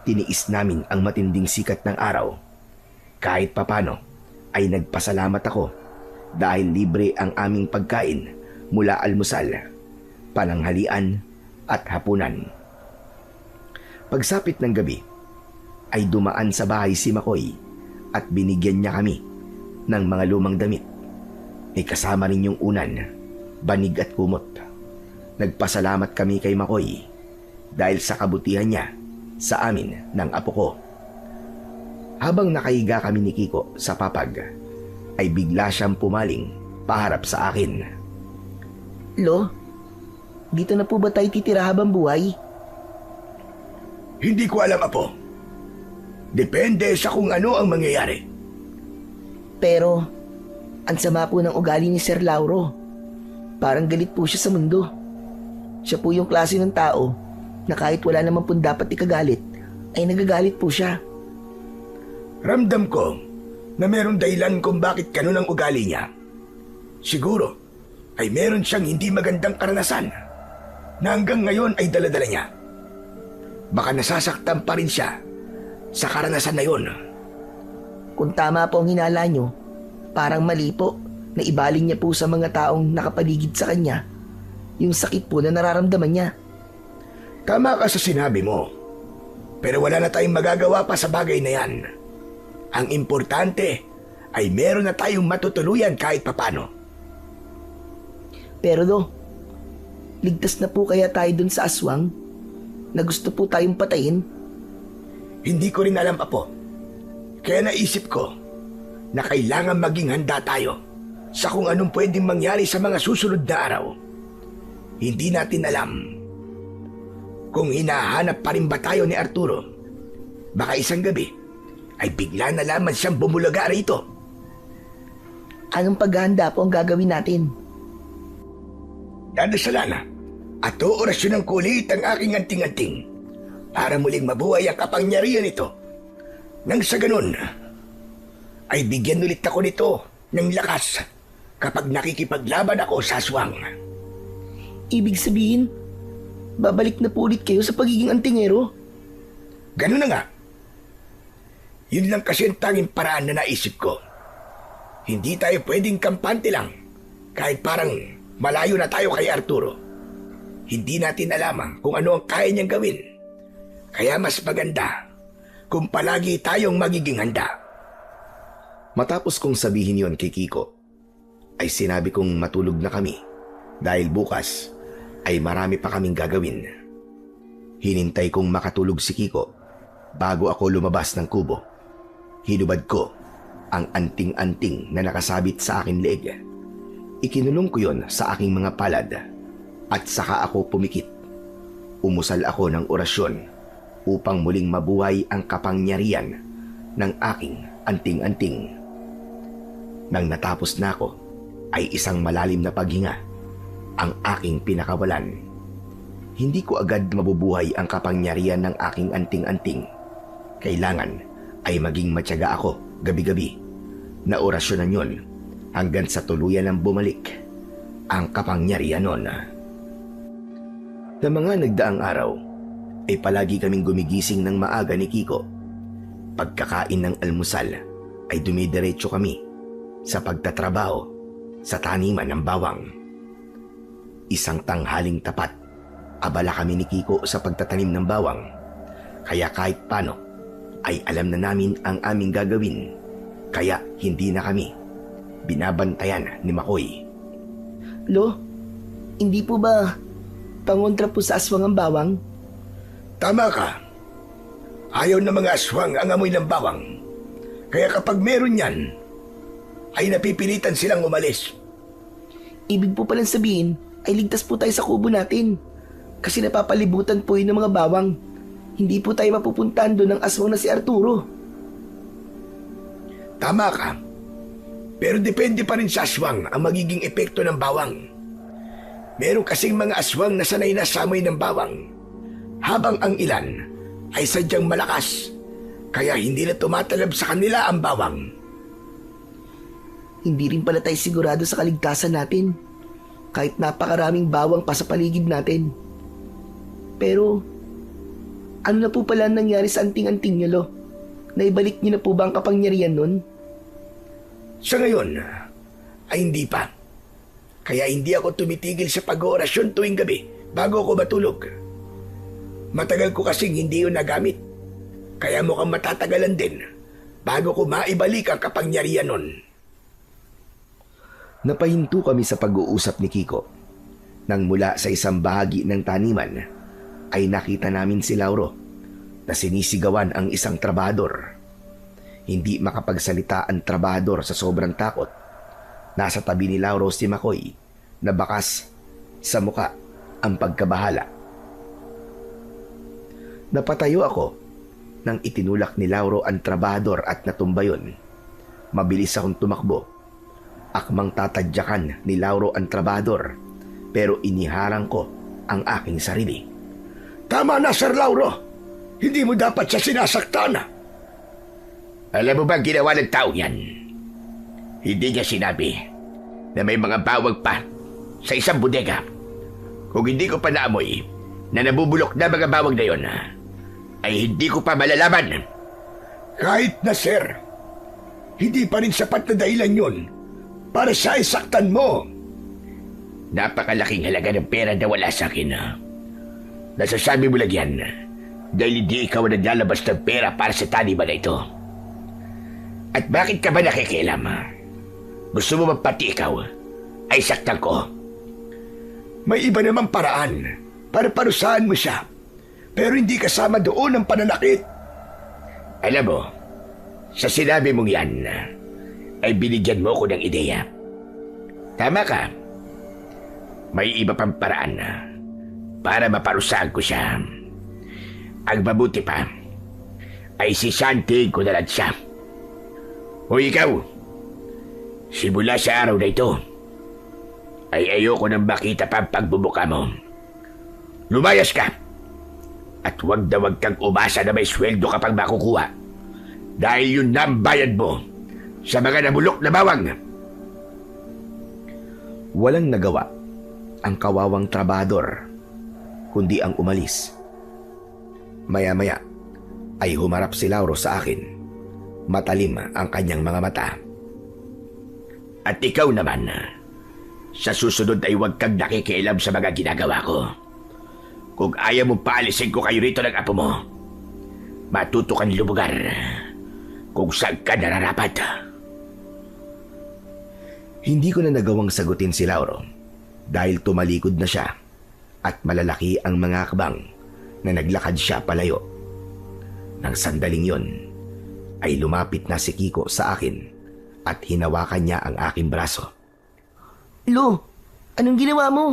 Tiniis namin ang matinding sikat ng araw. Kahit papano ay nagpasalamat ako dahil libre ang aming pagkain mula almusal, pananghalian at hapunan. Pagsapit ng gabi ay dumaan sa bahay si Makoy at binigyan niya kami ng mga lumang damit. May kasama rin yung unan, banig at kumot. Nagpasalamat kami kay Makoy dahil sa kabutihan niya sa amin ng apo ko. Habang nakahiga kami ni Kiko sa papag, ay bigla siyang pumaling paharap sa akin. Lo, dito na po ba tayo titira habang buhay? Hindi ko alam, Apo. Depende sa kung ano ang mangyayari. Pero, ang sama po ng ugali ni Sir Lauro. Parang galit po siya sa mundo. Siya po yung klase ng tao na kahit wala naman po dapat ikagalit, ay nagagalit po siya. Ramdam ko na meron dahilan kung bakit ganun ang ugali niya. Siguro ay meron siyang hindi magandang karanasan na hanggang ngayon ay daladala niya. Baka nasasaktan pa rin siya sa karanasan na yun. Kung tama po ang hinala nyo, parang mali po na ibaling niya po sa mga taong nakapaligid sa kanya yung sakit po na nararamdaman niya. Tama ka sa sinabi mo. Pero wala na tayong magagawa pa sa bagay na yan. Ang importante ay meron na tayong matutuluyan kahit papano. Pero do, ligtas na po kaya tayo dun sa aswang na gusto po tayong patayin? Hindi ko rin alam, Apo. Kaya naisip ko na kailangan maging handa tayo sa kung anong pwedeng mangyari sa mga susunod na araw. Hindi natin alam kung hinahanap pa rin ba tayo ni Arturo. Baka isang gabi ay bigla na lamang siyang bumulaga rito. Anong paghahanda po ang gagawin natin? Dadasalan at oorasyon ng kulit ang aking anting-anting para muling mabuhay ang kapangyarihan nito. Nang sa ganun, ay bigyan ulit ako nito ng lakas kapag nakikipaglaban ako sa aswang. Ibig sabihin, babalik na po ulit kayo sa pagiging antingero? Ganun na nga. Yun lang kasi ang tanging paraan na naisip ko. Hindi tayo pwedeng kampante lang kahit parang malayo na tayo kay Arturo. Hindi natin alam kung ano ang kaya niyang gawin. Kaya mas maganda kung palagi tayong magiging handa. Matapos kong sabihin yon kay Kiko, ay sinabi kong matulog na kami dahil bukas ay marami pa kaming gagawin. Hinintay kong makatulog si Kiko bago ako lumabas ng kubo. Hinubad ko ang anting-anting na nakasabit sa aking leeg. Ikinulong ko yon sa aking mga palad at saka ako pumikit. Umusal ako ng orasyon upang muling mabuhay ang kapangyarihan ng aking anting-anting. Nang natapos na ako, ay isang malalim na paghinga ang aking pinakawalan. Hindi ko agad mabubuhay ang kapangyarihan ng aking anting-anting. Kailangan ay maging matyaga ako gabi-gabi na orasyonan yon hanggang sa tuluyan ng bumalik ang kapangyarihan nun. Sa mga nagdaang araw ay palagi kaming gumigising ng maaga ni Kiko. Pagkakain ng almusal ay dumidiretso kami sa pagtatrabaho sa taniman ng bawang. Isang tanghaling tapat, abala kami ni Kiko sa pagtatanim ng bawang. Kaya kahit paano ay alam na namin ang aming gagawin. Kaya hindi na kami binabantayan ni Makoy. Lo, hindi po ba pangontra po sa aswang ang bawang? Tama ka. Ayaw ng mga aswang ang amoy ng bawang. Kaya kapag meron yan, ay napipilitan silang umalis. Ibig po palang sabihin ay ligtas po tayo sa kubo natin. Kasi napapalibutan po yun ng mga bawang. Hindi po tayo mapupuntahan doon ng aswang na si Arturo. Tama ka. Pero depende pa rin sa aswang ang magiging epekto ng bawang. Meron kasing mga aswang na sanay na sa amoy ng bawang, habang ang ilan ay sadyang malakas, kaya hindi na tumatalab sa kanila ang bawang. Hindi rin pala tayo sigurado sa kaligtasan natin. Kahit napakaraming bawang pa sa paligid natin. Pero, ano na po pala nangyari sa anting-anting niyo, Lo? Naibalik niyo na po ba ang kapangyarihan nun? Sa ngayon, ay hindi pa. Kaya hindi ako tumitigil sa pag-oorasyon tuwing gabi bago ako matulog. Matagal ko kasing hindi yun nagamit. Kaya mukhang matatagalan din bago ko maibalik ang kapangyarihan nun. Napahinto kami sa pag-uusap ni Kiko. Nang mula sa isang bahagi ng taniman ay nakita namin si Lauro na sinisigawan ang isang trabador. Hindi makapagsalita ang trabador sa sobrang takot. Nasa tabi ni Lauro si Makoy na bakas sa muka ang pagkabahala. Napatayo ako nang itinulak ni Lauro ang trabador at natumba yun. Mabilis akong tumakbo. Akmang tatadyakan ni Lauro ang trabador pero iniharang ko ang aking sarili. Tama na, Sir Lauro. Hindi mo dapat siya sinasaktan. Alam mo ba ang ginawa ng tao yan? Hindi niya sinabi na may mga bawag pa sa isang bodega. Kung hindi ko pa naamoy na nabubulok na mga bawag na yon, ay hindi ko pa malalaman. Kahit na, Sir, hindi pa rin sapat na dahilan yun para siya isaktan mo. Napakalaking halaga ng pera na wala sa akin. Nasasabi mo lang yan dahil hindi ikaw ang naglalabas ng pera para sa taniman na ito. At bakit ka ba nakikialam? Gusto mo ba pati ikaw ay saktan ko? May iba namang paraan para parusahan mo siya, pero hindi kasama doon ang pananakit. Alam mo, sa sinabi mong yan, ay binigyan mo ko ng ideya. Tama ka. May iba pang paraan para maparusahan ko siya. Ang mabuti pa ay sisantiin ko na lang siya. O ikaw, simula sa araw na ito, ay ayoko nang makita pa ang pagbubuka mo. Lumayas ka! At huwag na huwag kang umasa na may sweldo ka pang makukuha. Dahil yun na ang bayad mo sa mga nabulok na bawang. Walang nagawa ang kawawang trabador, kundi ang umalis. Maya-maya ay humarap si Lauro sa akin. Matalim ang kanyang mga mata. At ikaw naman, sa susunod ay huwag kang nakikialam sa mga ginagawa ko. Kung ayaw mong paalisin ko kayo rito ng apo mo, matuto kang lumugar kung saan ka nararapat. Hindi ko na nagawang sagutin si Lauro dahil tumalikod na siya at malalaki ang mga akbang na naglakad siya palayo. Nang sandaling yon, ay lumapit na si Kiko sa akin at hinawakan niya ang aking braso. Lo, anong ginawa mo?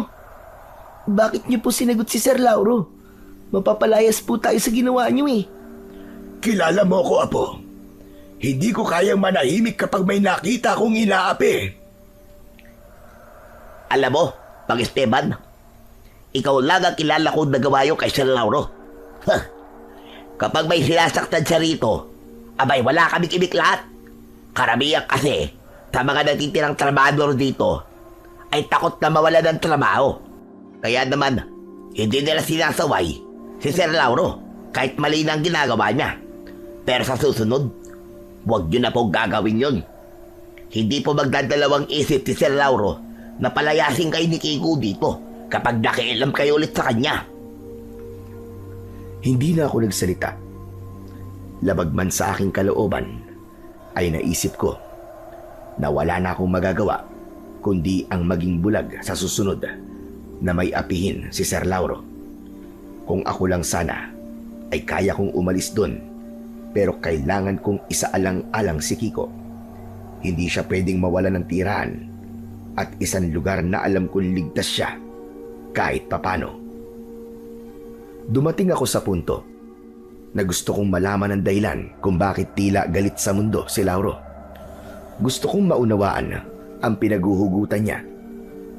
Bakit niyo po sinagot si Sir Lauro? Mapapalayas po tayo sa ginawa niyo eh. Kilala mo ko, Apo. Hindi ko kayang manahimik kapag may nakita akong inaapi. Alam mo, Pang-Esteban, ikaw lang ang kilala kong nagawa yun kay Sir Lauro. Kapag may sinasaktan siya rito, Abay, wala kaming ibig lahat. Karamihan kasi, sa mga natitirang trabador dito, ay takot na mawala ng trabaho. Kaya naman, hindi nila sinasaway si Sir Lauro kahit mali na ang ginagawa niya. Pero sa susunod, huwag niyo na po gagawin yun. Hindi po magdadalawang isip si Sir Lauro na palayasin kayo ni Kiko dito kapag nakialam kayo ulit sa kanya. Hindi na ako nagsalita. Labag man sa aking kalooban, ay naisip ko na wala na akong magagawa kundi ang maging bulag sa susunod na may apihin si Sir Lauro. Kung ako lang sana ay kaya kong umalis doon, pero kailangan kong isaalang-alang si Kiko. Hindi siya pwedeng mawala ng tirahan at isang lugar na alam kong ligtas siya kahit papano. Dumating ako sa punto na gusto kong malaman ang dahilan kung bakit tila galit sa mundo si Lauro. Gusto kong maunawaan ang pinaguhugutan niya,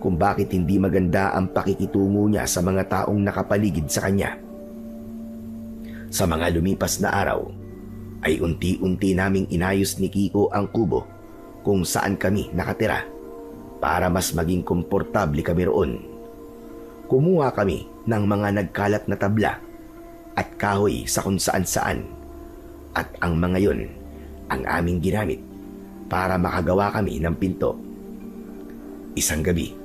kung bakit hindi maganda ang pakikitungo niya sa mga taong nakapaligid sa kanya. Sa mga lumipas na araw, ay unti-unti naming inayos ni Kiko ang kubo kung saan kami nakatira para mas maging komportable kami roon. Kumuha kami ng mga nagkalat na tabla at kahoy sa kung saan-saan, at ang mga yon ang aming ginamit para makagawa kami ng pinto. Isang gabi,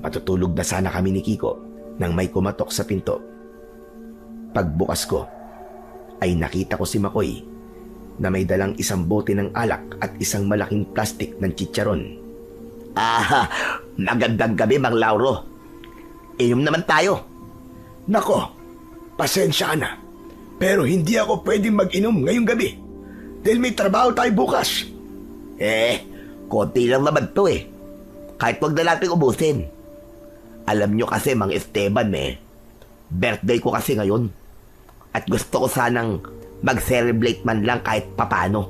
matutulog na sana kami ni Kiko nang may kumatok sa pinto. Pagbukas ko, ay nakita ko si Makoy na may dalang isang bote ng alak at isang malaking plastik ng chicharon. Magandang gabi, Mang Lauro. Inom naman tayo. Nako, pasensya ka na. Pero hindi ako pwedeng mag-inom ngayong gabi dahil may trabaho tayo bukas. Konti lang naman to eh. Kahit wag na natin ubusin. Alam nyo kasi, Mang Esteban birthday ko kasi ngayon. At gusto ko sanang mag-celebrate man lang kahit papano.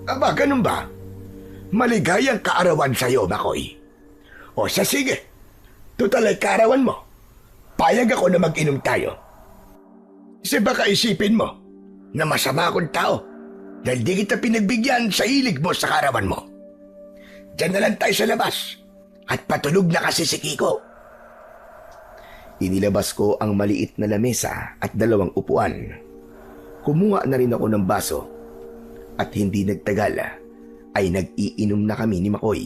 Aba, ganun ba? Maligayang kaarawan sa'yo, Makoy. O siya, sige. Total ay kaarawan mo. Payag ako na mag-inom tayo. Kasi baka isipin mo na masama akong tao dahil di kita pinagbigyan sa hilig mo sa kaarawan mo. Diyan na lang tayo sa labas at patulog na kasi si Kiko. Inilabas ko ang maliit na lamesa at 2 upuan. Kumuha na rin ako ng baso at hindi nagtagal ay nag-iinom na kami ni Makoy.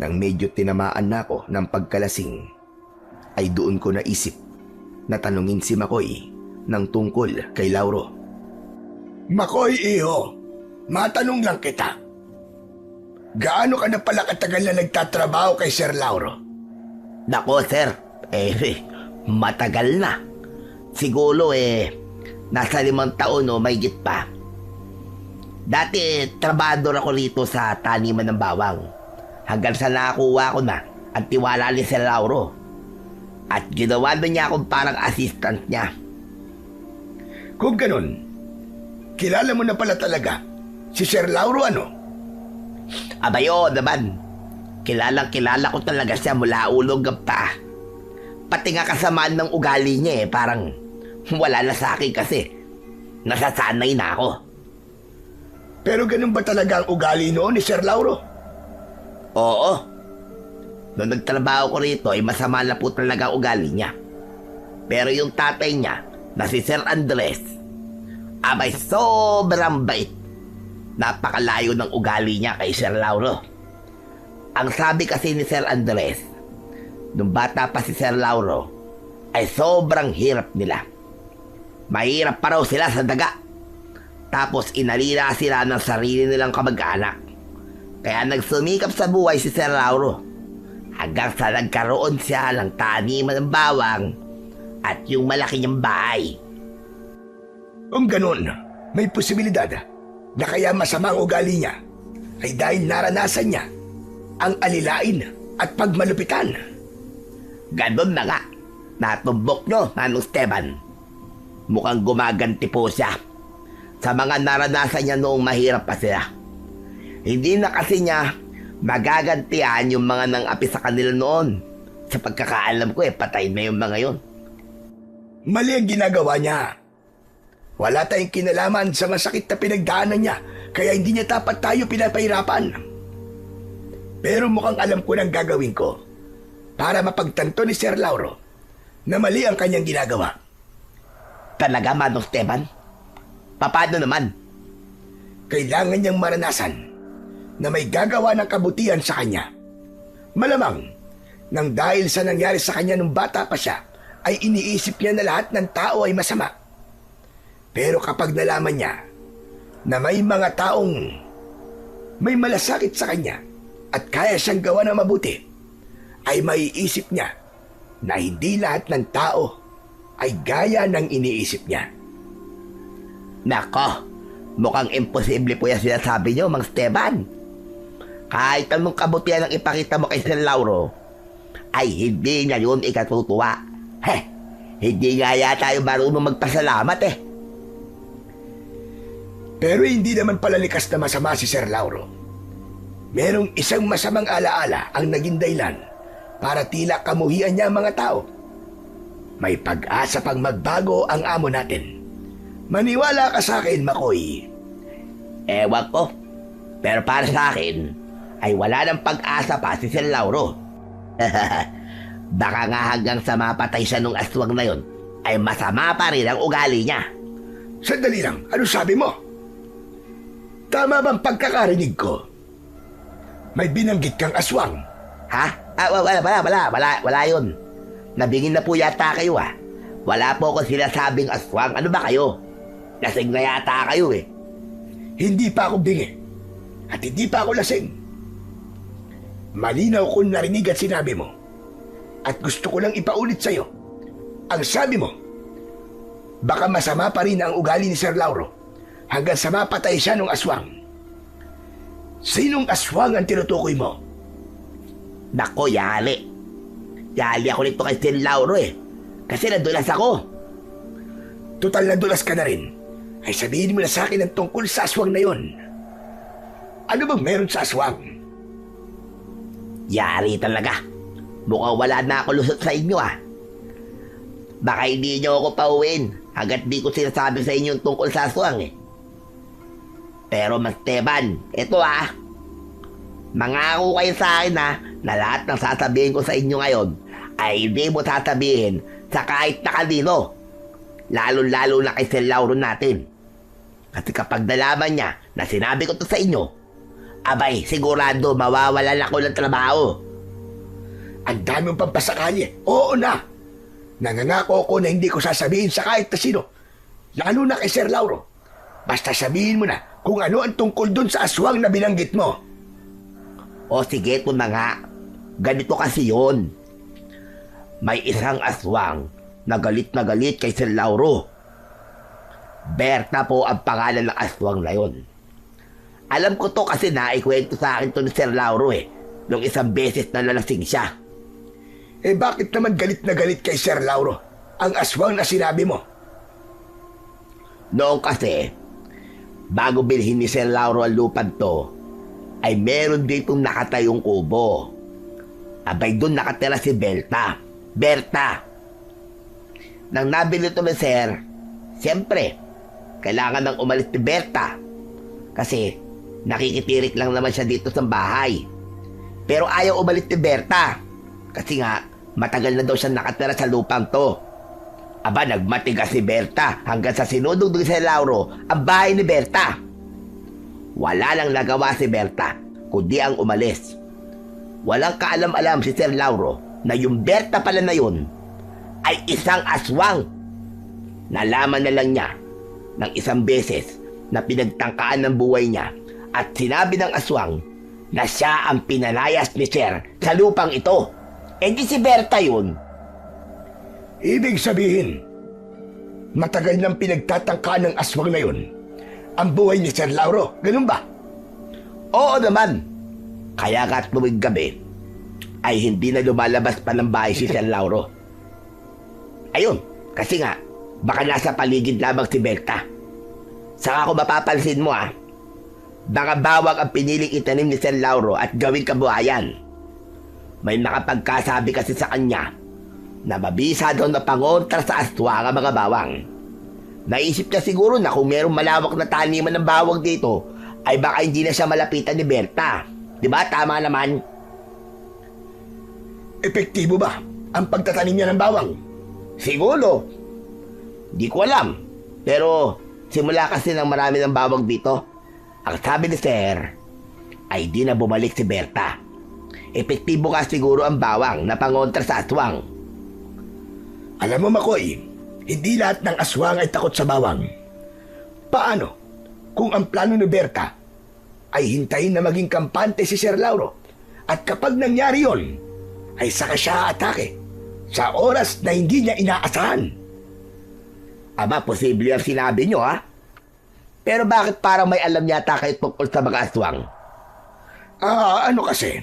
Nang medyo tinamaan na ako ng pagkalasing, ay doon ko naisip na tanungin si Makoy ng tungkol kay Lauro. Makoy, iho, matanong lang kita. Gaano ka na pala katagal na nagtatrabaho kay Sir Lauro? Nako, sir. Matagal na. Siguro nasa 5 taon o mahigit pa. Dati, trabador ako rito sa taniman ng bawang. Hanggang sa nakakuha ko na ang tiwala ni Sir Lauro. At ginawa na niya akong parang assistant niya. Kung ganun, kilala mo na pala talaga si Sir Lauro, ano? Abayo naman. Kilala ko talaga siya mula ulog ang paa. Pati nga kasamaan ng ugali niya parang wala na sa akin kasi nasasanay na ako. Pero ganun ba talaga ang ugali noon ni Sir Lauro? Oo. Noong nagtrabaho ko rito ay masama na po talaga ang ugali niya. Pero yung tatay niya na si Sir Andres, abay sobrang bait. Napakalayo ng ugali niya kay Sir Lauro. Ang sabi kasi ni Sir Andres, nung bata pa si Sir Lauro, ay sobrang hirap nila. Mahirap pa raw sila sa daga. Tapos inalila sila ng sarili nilang kamag-anak. Kaya nagsumikap sa buhay si Sir Lauro. Hanggang sa nagkaroon siya ng taniman ng bawang at yung malaki niyang bahay. Kung ganun, may posibilidad na kaya masama ang ugali niya ay dahil naranasan niya ang alilain at pagmalupitan. Ganon na nga. Natumbok nyo, Manong Esteban. Mukhang gumaganti po siya sa mga naranasan niya noong mahirap pa sila. Hindi na kasi niya magagantihan yung mga nang-api sa kanila noon. Sa pagkakaalam ko patay na yung mga yon. Mali ang ginagawa niya. Wala tayong kinalaman sa masakit na pinagdaanan niya, kaya hindi niya dapat tayo pinapahirapan. Pero mukhang alam ko ng gagawin ko para mapagtanto ni Sir Lauro na mali ang kanyang ginagawa. Talaga, Manong Esteban? Paano naman? Kailangan niyang maranasan na may gagawa ng kabutihan sa kanya. Malamang, nang dahil sa nangyari sa kanya nung bata pa siya, ay iniisip niya na lahat ng tao ay masama. Pero kapag nalaman niya na may mga taong may malasakit sa kanya at kaya siyang gawa ng mabuti, ay maiisip niya na hindi lahat ng tao ay gaya ng iniisip niya. Nako, mukhang imposible po yan sinasabi niyo, Mang Esteban. Kahit anong kabutihan ang ipakita mo kay Sir Lauro, ay hindi niya yun ikatutuwa. Hindi nga yata yung marunong magpasalamat eh. Pero hindi naman pala likas na masama si Sir Lauro. Merong isang masamang alaala ang naging dahilan para tila kamuhian niya ang mga tao. May pag-asa pang magbago ang amo natin. Maniwala ka sa akin, Makoy. Ewan ko. Pero para sa akin, ay wala ng pag-asa pa si Sir Lauro. Baka nga hanggang sa mapatay siya nung aswang na yon, ay masama pa rin ang ugali niya. Sandali lang, ano sabi mo? Tama bang pagkakarinig ko? May binanggit kang aswang. Ha? Wala yun. Nabingin na po yata kayo ah. Wala po ako sinasabing aswang. Ano ba kayo? Lasing na yata kayo eh. Hindi pa ako bingi. At hindi pa ako lasing. Malinaw kong narinig at sinabi mo. At gusto ko lang ipaulit sa'yo. Ang sabi mo, baka masama pa rin ang ugali ni Sir Lauro hanggang sa mapatay siya ng aswang. Sinong aswang ang tinutukoy mo? Nako, yali. Yali ako nito kay Sir Lauro eh. Kasi nadulas ako. Total nadulas ka na rin. Ay sabihin mo na sa akin ang tungkol sa aswang na yon. Ano bang meron sa aswang? Yari talaga. Mukhang wala na ako lusot sa inyo ah. Baka hindi nyo ako pauwiin hanggat di ko sinasabi sa inyo tungkol sa aswang eh. Pero Mas Esteban, ito ah. Mangako kayo sa akin na lahat ng sasabihin ko sa inyo ngayon ay hindi mo sasabihin sa kahit na kanino. Lalo-lalo na kay Sir Lauro natin. Kasi kapag nalaman niya na sinabi ko to sa inyo, abay, sigurado mawawalan ako ng trabaho. Ang dami mong pampasakali. Oo na. Nangangako ko na hindi ko sasabihin sa kahit na sino. Lalo na kay Sir Lauro. Basta sabihin mo na kung ano ang tungkol dun sa aswang na binanggit mo. O sige, ito na nga. Ganito kasi yun. May isang aswang na galit kay Sir Lauro. Berta po ang pangalan ng aswang na yun. Alam ko to kasi naikwento sa akin to ni Sir Lauro eh. Nung isang beses na nalasing siya. Eh bakit naman galit na galit kay Sir Lauro ang aswang na sinabi mo? Noong kasi, bago bilhin ni Sir Lauro ang lupan to, ay meron ditong nakatayong kubo. Abay doon nakatira si Berta. Nang nabili ito ni Sir, siyempre, kailangan nang umalis ni Berta. Kasi nakikitirik lang naman siya dito sa bahay. Pero ayaw umalis ni Berta. Kasi nga, matagal na daw siya nakatira sa lupang to. Aba, nagmatigas si Berta hanggang sa sinudog ni Sir Lauro ang bahay ni Berta. Wala lang nagawa si Berta, kundi ang umalis. Walang kaalam-alam si Sir Lauro na yung Berta pala na yun ay isang aswang. Nalaman na lang niya ng isang beses na pinagtangkaan ng buhay niya at sinabi ng aswang na siya ang pinalayas ni Sir sa lupang ito. Eh di si Berta yun. Ibig sabihin, matagal nang pinagtatangkaan ng aswang na yun ang buhay ni Sir Lauro, ganun ba? Oo naman. Kaya nga tuwing gabi ay hindi na lumalabas pa ng bahay si Sir Lauro. Ayun, kasi nga, baka nasa paligid lamang si Berta. Saka kung mapapansin mo baka bawang ang piniling itanim ni Sir Lauro at gawing kabuhayan. May nakapagkasabi kasi sa kanya na mabisa daw na pangontra sa aswang ang mga bawang. Naisip niya siguro na kung mayroong malawak na taniman ng bawang dito, ay baka hindi na siya malapitan ni Berta. Di ba? Tama naman. Epektibo ba ang pagtatanim niya ng bawang? Siguro. Di ko alam. Pero simula kasi ng marami ng bawang dito, ang sabi ni Sir ay di na bumalik si Berta. Epektibo ka siguro ang bawang na pangontra sa aswang. Alam mo, Makoy, hindi lahat ng aswang ay takot sa bawang. Paano kung ang plano ni Berta ay hintayin na maging kampante si Sir Lauro at kapag nangyari yon, ay saka siya atake sa oras na hindi niya inaasahan? Aba, posible ang sinabi nyo, ha? Pero bakit parang may alam yata kayo tungkol sa mga aswang? Ano kasi?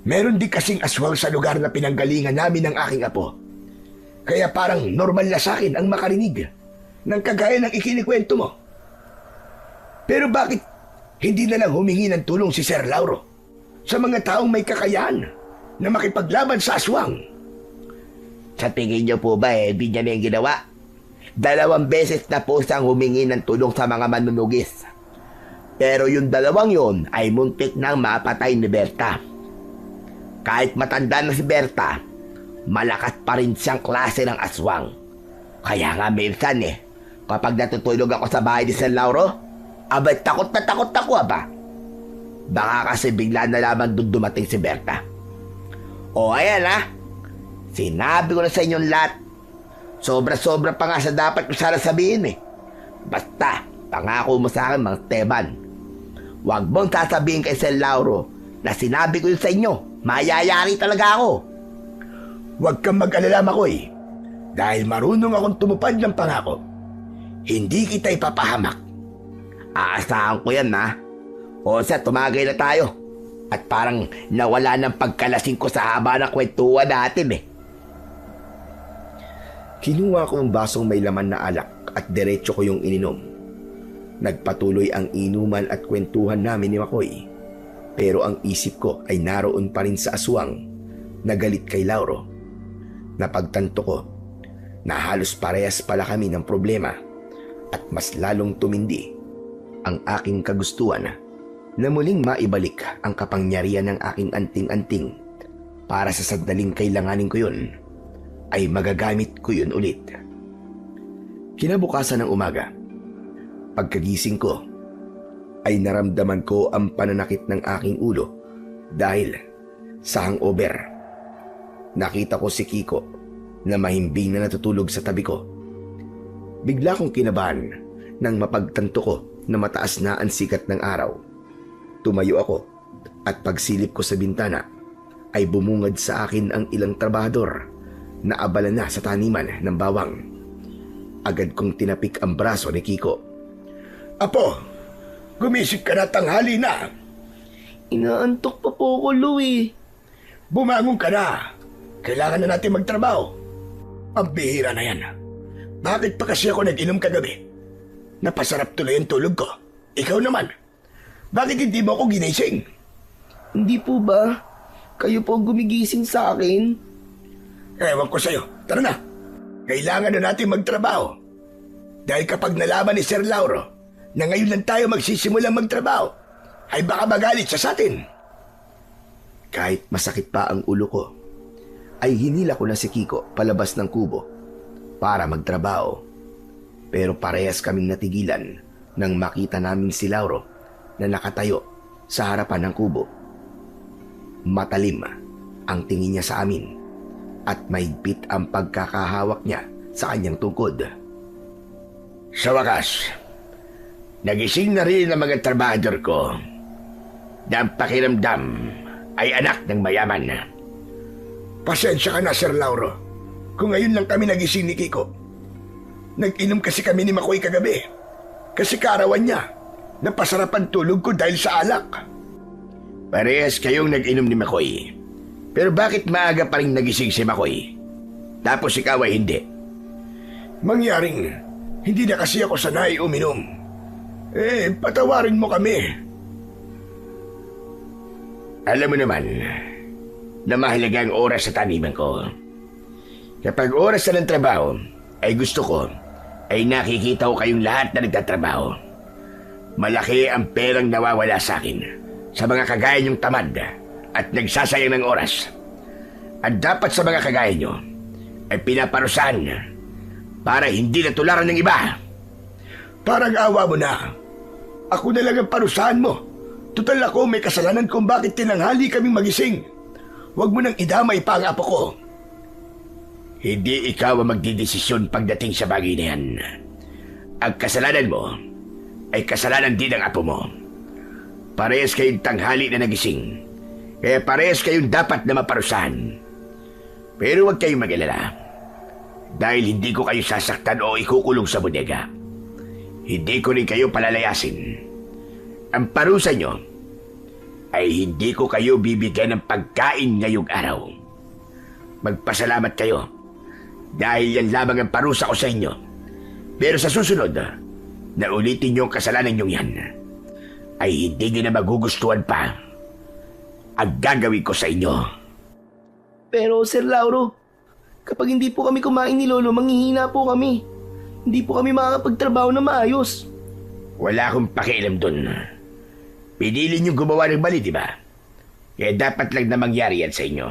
Meron din kasing aswang sa lugar na pinanggalingan namin ng aking apo. Kaya parang normal na sa akin ang makarinig ng kagaya ng ikinikwento mo. Pero bakit hindi na lang humingi ng tulong si Sir Lauro sa mga taong may kakayahan na makipaglaban sa aswang? Sa tingin nyo po ba di niya na yung ginawa? 2 beses na po siyang humingi ng tulong sa mga manunugis. Pero yung 2 yon ay muntik nang mapatay ni Berta. Kahit matanda na si Berta, malakas pa rin siyang klase ng aswang. Kaya nga minsan kapag natutulog ako sa bahay ni Sir Lauro, abay takot na takot ako aba. Baka kasi bigla na lamang dumating si Berta. O ayan sinabi ko na sa inyong lahat. Sobra-sobra pa nga sa dapat ko sana sabihin Basta, pangako mo sa akin, Mang Esteban. Huwag mong sasabihin kay Sir Lauro na sinabi ko yun sa inyo. Mayayari talaga ako. Huwag kang mag-alala, Makoy. Dahil marunong akong tumupad ng pangako. Hindi kita ipapahamak. Aasahan ko yan, O siya, tumagay na tayo. At parang nawala ng pagkalasing ko sa haba ng kwentuhan natin Kinuha ko ang basong may laman na alak at diretso ko yung ininom. Nagpatuloy ang inuman at kwentuhan namin ni Makoy. Pero ang isip ko ay naroon pa rin sa aswang na galit kay Lauro. Napagtanto ko na halos parehas pala kami ng problema at mas lalong tumindi ang aking kagustuhan na muling maibalik ang kapangyarihan ng aking anting-anting para sa sandaling kailanganin ko yun ay magagamit ko yun ulit. Kinabukasan ng umaga, pagkagising ko, ay naramdaman ko ang pananakit ng aking ulo dahil sa hangover. Nakita ko si Kiko na mahimbing na natutulog sa tabi ko. Bigla kong kinabahan nang mapagtanto ko na mataas na ang sikat ng araw. Tumayo ako at pagsilip ko sa bintana ay bumungad sa akin ang ilang trabahador na abala na sa taniman ng bawang. Agad kong tinapik ang braso ni Kiko. Apo, gumising ka na, tanghali na. Inaantok pa po ako, Louie. Bumangon ka na. Kailangan na natin magtrabaho. Ang bihira na yan. Bakit pa kasi ako nag-inom kagabi? Napasarap tuloy ang tulog ko. Ikaw naman. Bakit hindi mo ako ginising? Hindi po ba? Kayo po gumigising sa akin? Ewan ko sa'yo. Tara na. Kailangan na natin magtrabaho. Dahil kapag nalaman ni Sir Lauro na ngayon lang tayo magsisimulang magtrabaho, ay baka magalit siya sa atin. Kahit masakit pa ang ulo ko, ay hinila ko na si Kiko palabas ng kubo para magtrabaho. Pero parehas kaming natigilan nang makita namin si Lauro na nakatayo sa harapan ng kubo. Matalim ang tingin niya sa amin at mahigpit ang pagkakahawak niya sa kanyang tungkod. Sa wakas, nagising na rin ang mga trabahador ko na ang pakiramdam ay anak ng mayaman. Pasensya ka na, Sir Lauro, kung ngayon lang kami nagising ni Kiko. Nag-inom kasi kami ni Makoy kagabi kasi kaarawan niya. Napasarap ang tulog ko dahil sa alak. Parehas kayong nag-inom ni Makoy. Pero bakit maaga pa rin nagising si Makoy? Tapos ikaw ay hindi. Mangyaring, hindi na kasi ako sanay uminom. Patawarin mo kami. Alam mo naman na mahalaga ang oras sa taniman ko. Kapag oras na ng trabaho, ay gusto ko ay nakikita ko kayong lahat na nagtatrabaho. Malaki ang perang nawawala sa akin sa mga kagaya niyong tamad at nagsasayang ng oras. At dapat sa mga kagaya niyo ay pinaparusahan para hindi natularan ng iba. Parang awa mo na. Ako na lang ang parusahan mo. Tutal ako may kasalanan kung bakit tinanghali kaming magising. Huwag mo nang idamay pa ang apo ko. Hindi ikaw ang magdidesisyon pagdating sa bagay na yan. Ang kasalanan mo ay kasalanan din ng apo mo. Parehas kayong tanghali na nagising. Kaya parehas kayong dapat na maparusahan. Pero huwag kayong mag-alala. Dahil hindi ko kayo sasaktan o ikukulong sa bodega. Hindi ko rin kayo palalayasin. Ang parusa nyo ay hindi ko kayo bibigyan ng pagkain ngayong araw. Magpasalamat kayo dahil yan lamang ang parusa ko sa inyo. Pero sa susunod na ulitin nyo ang kasalanan nyo yan, ay hindi nyo na magugustuhan pa ang gagawin ko sa inyo. Pero Sir Lauro, kapag hindi po kami kumain ni Lolo, manghihina po kami. Hindi po kami makakapagtrabaho na maayos. Wala akong pakialam dun. Pinili nyo gumawa ng mali, di ba? Kaya dapat lang na mangyari yan sa inyo.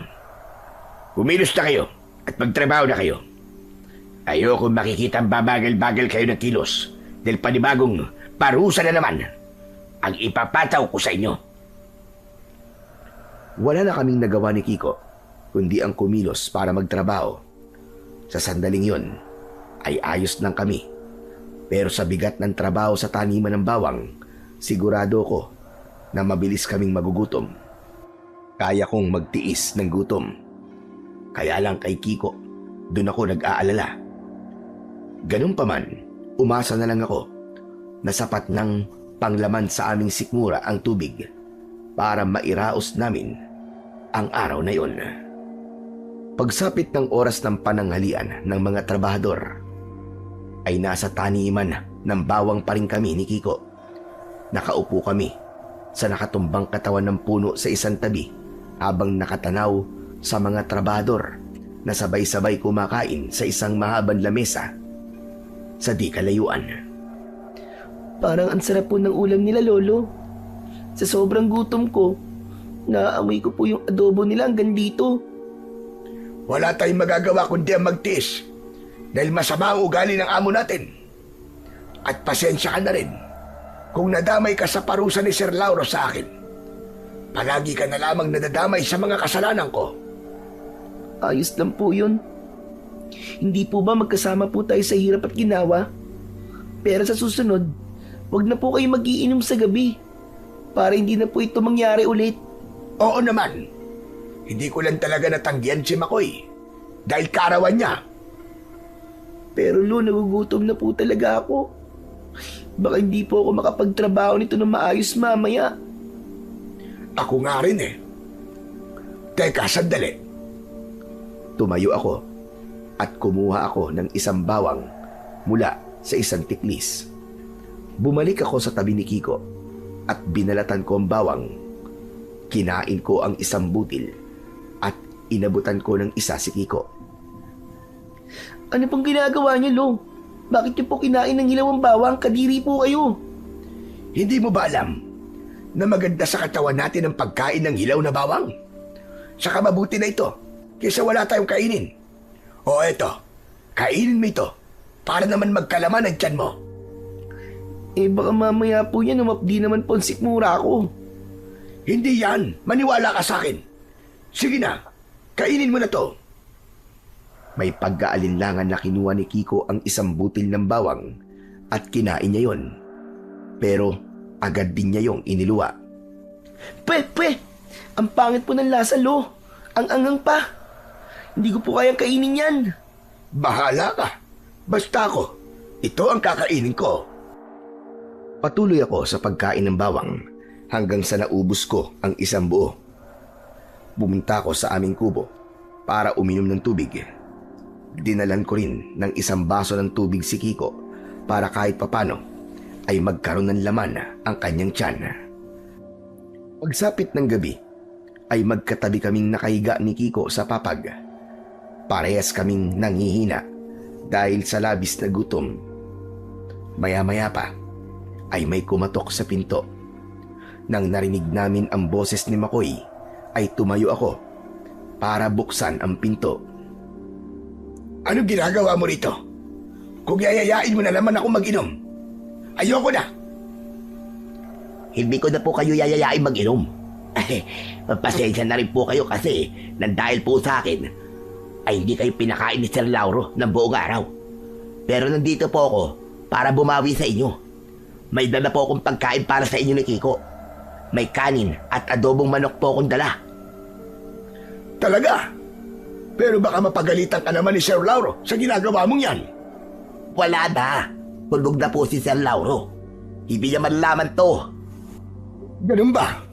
Kumilos na kayo at magtrabaho na kayo. Ayoko makikita ang babagal-bagal kayo ng kilos dahil panibagong parusa na naman ang ipapataw ko sa inyo. Wala na kaming nagawa ni Kiko, kundi ang kumilos para magtrabaho. Sa sandaling yon, ay ayos lang kami. Pero sa bigat ng trabaho sa taniman ng bawang, sigurado ko na mabilis kaming magugutom. Kaya kong magtiis ng gutom. Kaya lang kay Kiko, dun ako nag-aalala. Ganun pa man, umasa na lang ako na sapat ng panglaman sa aming sikmura ang tubig para mairaos namin ang araw na yon. Pagsapit ng oras ng pananghalian ng mga trabahador, ay nasa taniman ng bawang pa rin kami ni Kiko. Nakaupo kami sa nakatumbang katawan ng puno sa isang tabi habang nakatanaw sa mga trabahador na sabay-sabay kumakain sa isang mahabang lamesa sa di kalayuan. Parang ang sarap po ng ulam nila, Lolo. Sa sobrang gutom ko, naaamoy ko po yung adobo nila hanggang dito. Wala tayong magagawa kundi ang magtiis dahil masama ang ugali ng amo natin. At pasensya ka na rin kung nadamay ka sa parusa ni Sir Lauro sa akin. Palagi ka na lamang nadadamay sa mga kasalanan ko. Ayos lang po yun. Hindi po ba magkasama po tayo sa hirap at ginawa? Pero sa susunod, wag na po kayo mag-iinom sa gabi para hindi na po ito mangyari ulit. Oo naman. Hindi ko lang talaga natanggihan si Makoy dahil kaarawan niya. Pero Lo, nagugutom na po talaga ako. Baka hindi po ako makapagtrabaho nito na maayos mamaya. Ako nga rin eh. Teka, sandali. Tumayo ako at kumuha ako ng isang bawang mula sa isang tiklis. Bumalik ako sa tabi ni Kiko at binalatan ko ang bawang. Kinain ko ang isang butil at inabutan ko ng isa si Kiko. Ano pong ginagawa niyo, Lo? Bakit niyo po kinain ng hilawang bawang? Kadiri po kayo. Hindi mo ba alam na maganda sa katawan natin ang pagkain ng hilaw na bawang? Saka mabuti na ito kaysa wala tayong kainin. O eto, kainin mo ito para naman magkalaman ang tiyan mo. Eh baka mamaya po yan umapdi naman po ang sikmura ko. Hindi yan. Maniwala ka sa akin. Sige na, kainin mo na to. May pagkaalinlangan na kinuha ni Kiko ang isang butil ng bawang at kinain niya yon. Pero agad din niya yung iniluwa. Pwe! Ang pangit po ng lasa, Lo. Ang angang pa. Hindi ko po kayang kainin yan. Bahala ka. Basta ako, ito ang kakainin ko. Patuloy ako sa pagkain ng bawang hanggang sa naubos ko ang isang buo. Bumunta ako sa aming kubo para uminom ng tubig. Dinalan ko rin ng isang baso ng tubig si Kiko para kahit papano ay magkaroon ng laman ang kanyang tiyan. Pagsapit ng gabi ay magkatabi kaming nakahiga ni Kiko sa papag. Parehas kaming nanghihina dahil sa labis na gutom Maya-maya pa ay may kumatok sa pinto. Nang narinig namin ang boses ni Makoy ay tumayo ako para buksan ang pinto. Anong ginagawa mo rito? Kung yayayain mo na naman ako mag-inom, ayoko na. Hindi ko na po kayo yayayain mag-inom. Pasensya na rin po kayo kasi nang dahil po sa akin ay hindi kayo pinakain ni Sir Lauro ng buong araw. Pero nandito po ako para bumawi sa inyo. May dala po akong pagkain para sa inyo ni Kiko. May kanin at adobong manok po akong dala. Talaga? Pero baka mapagalitan ka naman ni Sir Lauro sa ginagawa mong yan. Wala na. Hulog na po si Sir Lauro. Hindi niya malalaman to. Ganun ba?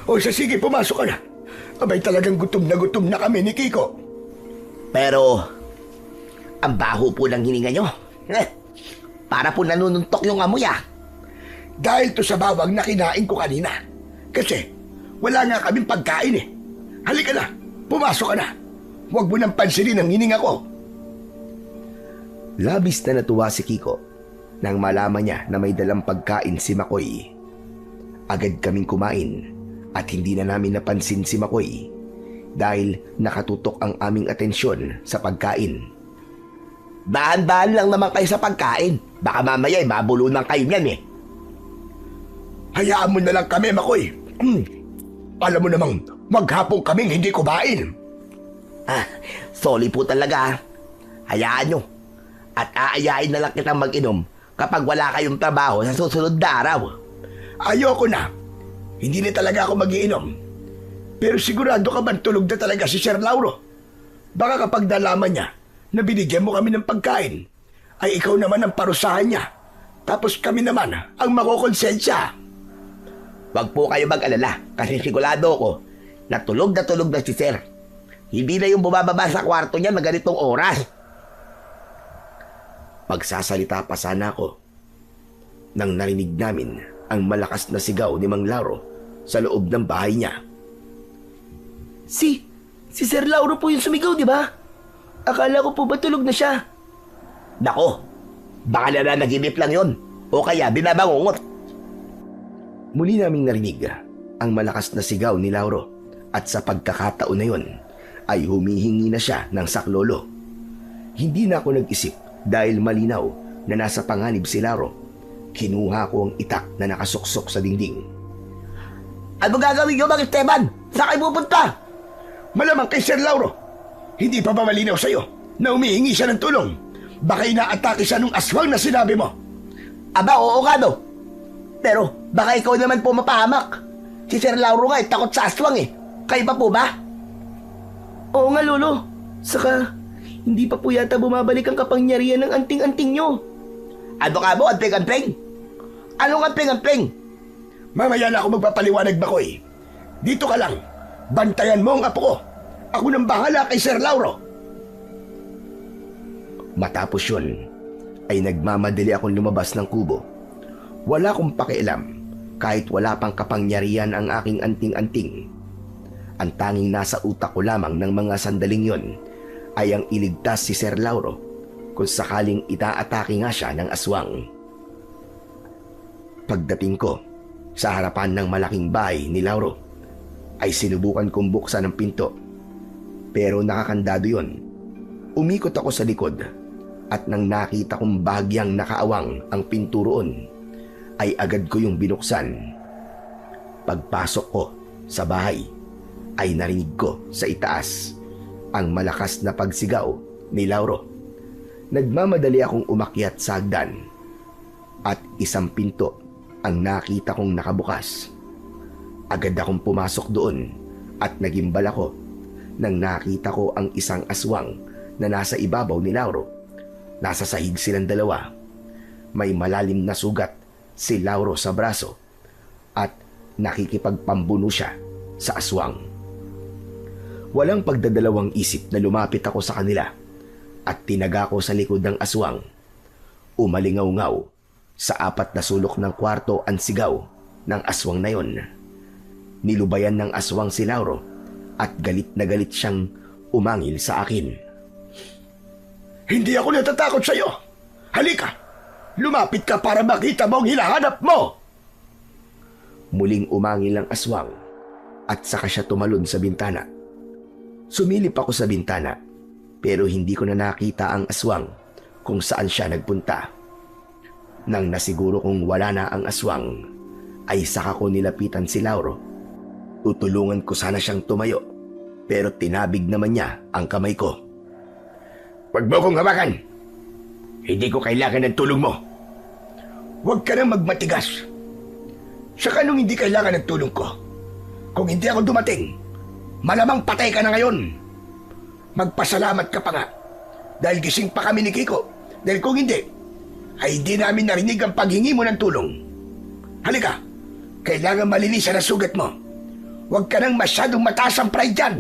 O sige, pumasok ka na. Abay talagang gutom na kami ni Kiko. Pero, ang baho po ng hininga nyo. Para po nanununtok yung amoy ah. Dahil to sa bawang na kinain ko kanina. Kasi wala nga kaming pagkain eh. Halika na, pumasok ka na. Huwag mo nang pansinin ang hininga ko. Labis na natuwa si Kiko nang malaman niya na may dalang pagkain si Makoy. Agad kaming kumain at hindi na namin napansin si Makoy dahil nakatutok ang aming atensyon sa pagkain. Dahan-dahan lang naman kayo sa pagkain. Baka mamaya ay mabulunan kayo niyan eh. Hayaan mo na lang kami, Makoy. Alam mo namang maghapong kaming hindi kumain. Sorry po talaga. Hayaan nyo. At aayain na lang kitang mag-inom kapag wala kayong trabaho sa susunod na araw. Ayoko na. Hindi na talaga ako magiinom. Pero sigurado ka bang tulog na talaga si Sir Lauro? Baka kapag nalaman niya na binigyan mo kami ng pagkain, ay ikaw naman ang parusahan niya. Tapos kami naman ang makukonsensya. Huwag po kayo mag-alala kasi sigurado ko na tulog na si Sir. Hindi na yung bumababa sa kwarto niya na ganitong oras. Magsasalita pa sana ako nang narinig namin ang malakas na sigaw ni Mang Lauro sa loob ng bahay niya. Si Sir Lauro po yung sumigaw, di ba? Akala ko po ba tulog na siya? Nako, baka nananaginip lang yon o kaya binabangungot. Muli naming narinig ang malakas na sigaw ni Lauro at sa pagkakataon na yon ay humihingi na siya ng saklolo. Hindi na ako nag-isip dahil malinaw na nasa panganib si Lauro. Kinuha ko ang itak na nakasuksok sa dingding. Ano gagawin nyo, Mang Esteban? Saan kayo pupunta? Malamang kay Sir Lauro. Hindi pa ba malinaw sa'yo na humihingi siya ng tulong? Baka inaatake siya nung aswang na sinabi mo. Aba, oo nga no. Pero baka ikaw naman po mapahamak. Si Sir Lauro nga takot sa aswang eh. Kayo pa po ba? Oo nga, Lolo. Saka, hindi pa po yata bumabalik ang kapangyarihan ng anting-anting nyo. Ano ka mo, anting-anting? Anong anting-anting? Mamaya na ako magpapaliwanag, Makoy. Dito ka lang. Bantayan mo ang apo ko. Ako nang bahala kay Sir Lauro. Matapos yun, ay nagmamadali akong lumabas ng kubo. Wala akong pakialam kahit wala pang kapangyarihan ang aking anting-anting. Ang tanging nasa utak ko lamang ng mga sandaling yon ay ang iligtas si Sir Lauro kung sakaling itaatake nga siya ng aswang. Pagdating ko sa harapan ng malaking bahay ni Lauro, ay sinubukan kong buksan ang pinto. Pero nakakandado yon. Umikot ako sa likod at nang nakita kong bahagyang nakaawang ang pinto roon, ay agad ko yung binuksan. Pagpasok ko sa bahay, ay narinig ko sa itaas ang malakas na pagsigaw ni Lauro. Nagmamadali akong umakyat sa hagdan at isang pinto ang nakita kong nakabukas. Agad akong pumasok doon at nagimbal ako nang nakita ko ang isang aswang na nasa ibabaw ni Lauro. Nasa sahig silang dalawa. May malalim na sugat si Lauro sa braso at nakikipagpambuno siya sa aswang. Walang pagdadalawang isip na lumapit ako sa kanila at tinaga ko sa likod ng aswang. Umalingaw-ngaw sa apat na sulok ng kwarto ang sigaw ng aswang na yon. Nilubayan ng aswang si Lauro at galit na galit siyang umangil sa akin. Hindi ako natatakot sa'yo. Halika, Lumapit ka para makita mo ang hinahanap mo! Muling umangil ang aswang at saka siya tumalon sa bintana. Sumilip ako sa bintana pero hindi ko na nakita ang aswang kung saan siya nagpunta. Nang nasiguro kong wala na ang aswang, ay saka ko nilapitan si Lauro. Tutulungan ko sana siyang tumayo pero tinabig naman niya ang kamay ko. Huwag mo kong hawakan! Hindi ko kailangan ng tulong mo. Huwag ka nang magmatigas. Saka nung hindi kailangan ng tulong ko, kung hindi ako dumating, malamang patay ka na ngayon. Magpasalamat ka pa nga dahil gising pa kami ni Kiko. Dahil kung hindi, ay hindi namin narinig ang paghingi mo ng tulong. Halika, kailangan malinisan ang sugat mo. Huwag ka nang masyadong mataas ang pride dyan.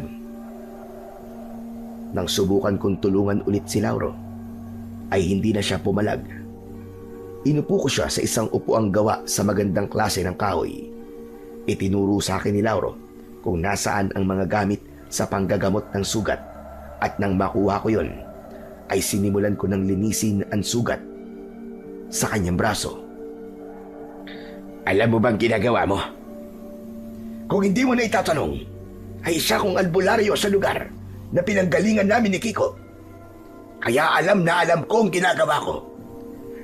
Nang subukan kong tulungan ulit si Lauro, ay hindi na siya pumalag. Inupo ko siya sa isang upuang gawa sa magandang klase ng kahoy. Itinuro sa akin ni Lauro kung nasaan ang mga gamit sa panggagamot ng sugat at nang makuha ko yon, ay sinimulan ko ng linisin ang sugat sa kanyang braso. Alam mo bang ginagawa mo? Kung hindi mo na itatanong, ay isa kong albularyo sa lugar na pinanggalingan namin ni Kiko. Kaya alam na alam ko ang ginagawa ko.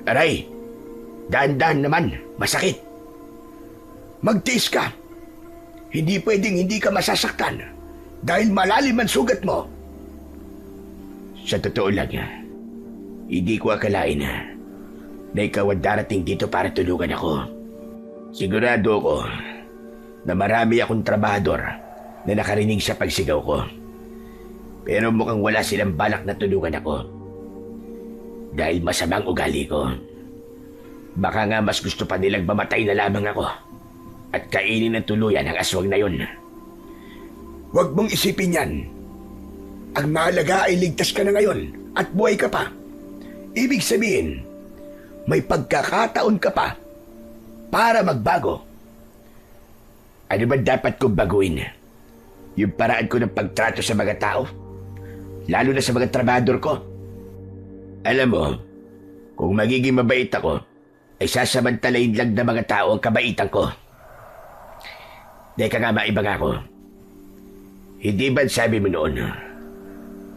Aray, dahan-dahan naman, masakit. Magtiis ka. Hindi pwedeng hindi ka masasaktan dahil malalim ang sugat mo. Sa totoo lang, hindi ko akalain na ikaw ang darating dito para tulungan ako. Sigurado ako na marami akong trabahador na nakarinig sa pagsigaw ko. Pero mukhang wala silang balak na tulungan ako. Dahil masamang ugali ko. Baka nga mas gusto pa nilang mamatay na lamang ako at kainin ng tuluyan ang aswang na yun. Huwag mong isipin yan. Ang mahalaga ay ligtas ka na ngayon at buhay ka pa. Ibig sabihin, may pagkakataon ka pa para magbago. Ano ba dapat kong baguhin? Yung paraan ko ng pagtrato sa mga tao? Lalo na sa mga trabahador ko? Alam mo, kung magiging mabait ako, ay sasamantalain lang ng mga tao ang kabaitan ko. Teka nga, maibang ako. Hindi ba sabi mo noon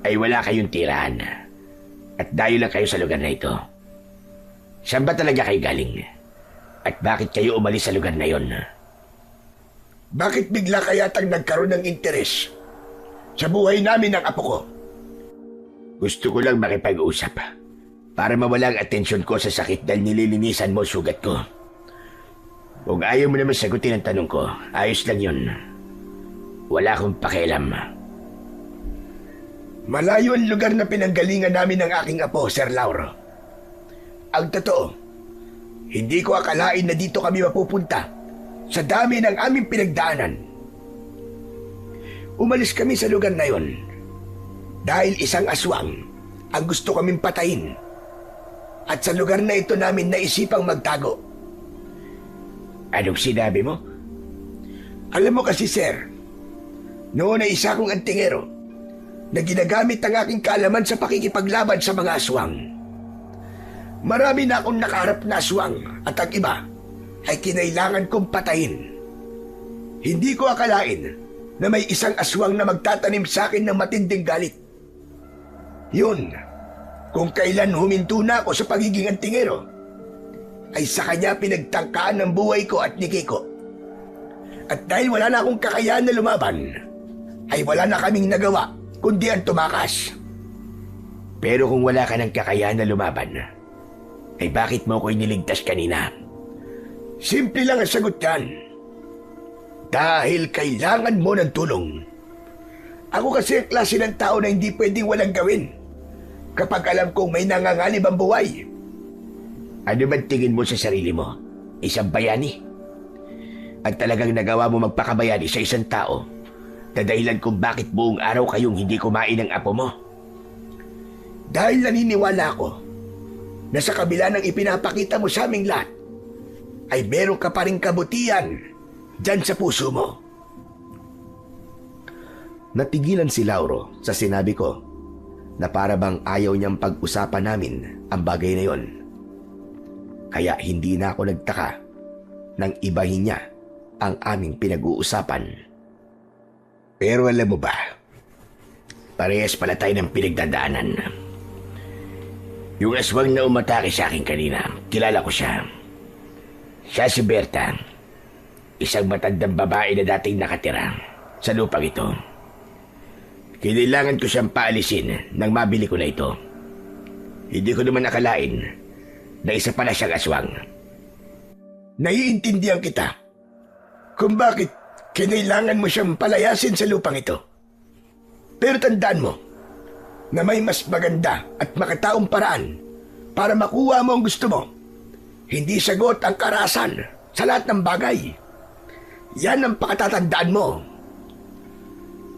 ay wala kayong tirahan at dayo lang kayo sa lugar na ito? Saan ba talaga kayo galing? At bakit kayo umalis sa lugar na yon? Bakit bigla kayatang nagkaroon ng interes sa buhay namin ng apo ko? Gusto ko lang makipag-usap para mawala ang atensyon ko sa sakit dahil nililinisan mo sugat ko. Kung ayaw mo naman sagutin ang tanong ko, ayos lang yun. Wala akong pakialam. Malayo ang lugar na pinanggalingan namin ng aking apo, Sir Lauro. Ang totoo, hindi ko akalain na dito kami mapupunta sa dami ng aming pinagdaanan. Umalis kami sa lugar na yon dahil isang aswang ang gusto kaming patayin. At sa lugar na ito namin naisipang magtago. Anong sinabi mo? Alam mo kasi, Sir, noon ay isa kong antingero na ginagamit ang aking kaalaman sa pakikipaglaban sa mga aswang. Marami na akong nakaharap na aswang at ang iba ay kinailangan kong patayin. Hindi ko akalain na may isang aswang na magtatanim sa akin ng matinding galit. Yun, kung kailan huminto na ako sa pagiging antingero, ay sa kanya pinagtangkaan ng buhay ko at ni Kiko. At dahil wala na akong kakayahan na lumaban, ay wala na kaming nagawa kundi ang tumakas. Pero kung wala ka ng kakayahan na lumaban, ay bakit mo ko iniligtas kanina? Simple lang ang sagot yan. Dahil kailangan mo ng tulong. Ako kasi ang klase ng tao na hindi pwedeng walang gawin kapag alam kong may nanganganib ang buhay. Ano ba tingin mo sa sarili mo? Isang bayani? At talagang nagawa mo magpakabayani sa isang tao na dahilan kung bakit buong araw kayong hindi kumain ng apo mo? Dahil naniniwala ako na sa kabila ng ipinapakita mo sa aming lahat, ay meron ka pa rin kabutihan dyan sa puso mo. Natigilan si Lauro sa sinabi ko na para bang ayaw niyang pag-usapan namin ang bagay na yon. kaya hindi na ako nagtaka nang ibahin niya ang aming pinag-uusapan. Pero alam mo ba, Parehas pala tayo ng pinagdadaanan. Yung aswang na umatake sa akin kanina, kilala ko siya. Siya si Berta, isang matandang babae na dating nakatira sa lupang ito. Kailangan ko siyang paalisin nang mabili ko na ito. Hindi ko naman akalain na isa pala siyang aswang. naiintindihan kita kung bakit kinailangan mo siyang palayasin sa lupang ito. Pero tandaan mo na may mas maganda at makataong paraan para makuha mo ang gusto mo. Hindi sagot ang karahasan sa lahat ng bagay. Yan ang pakatatandaan mo.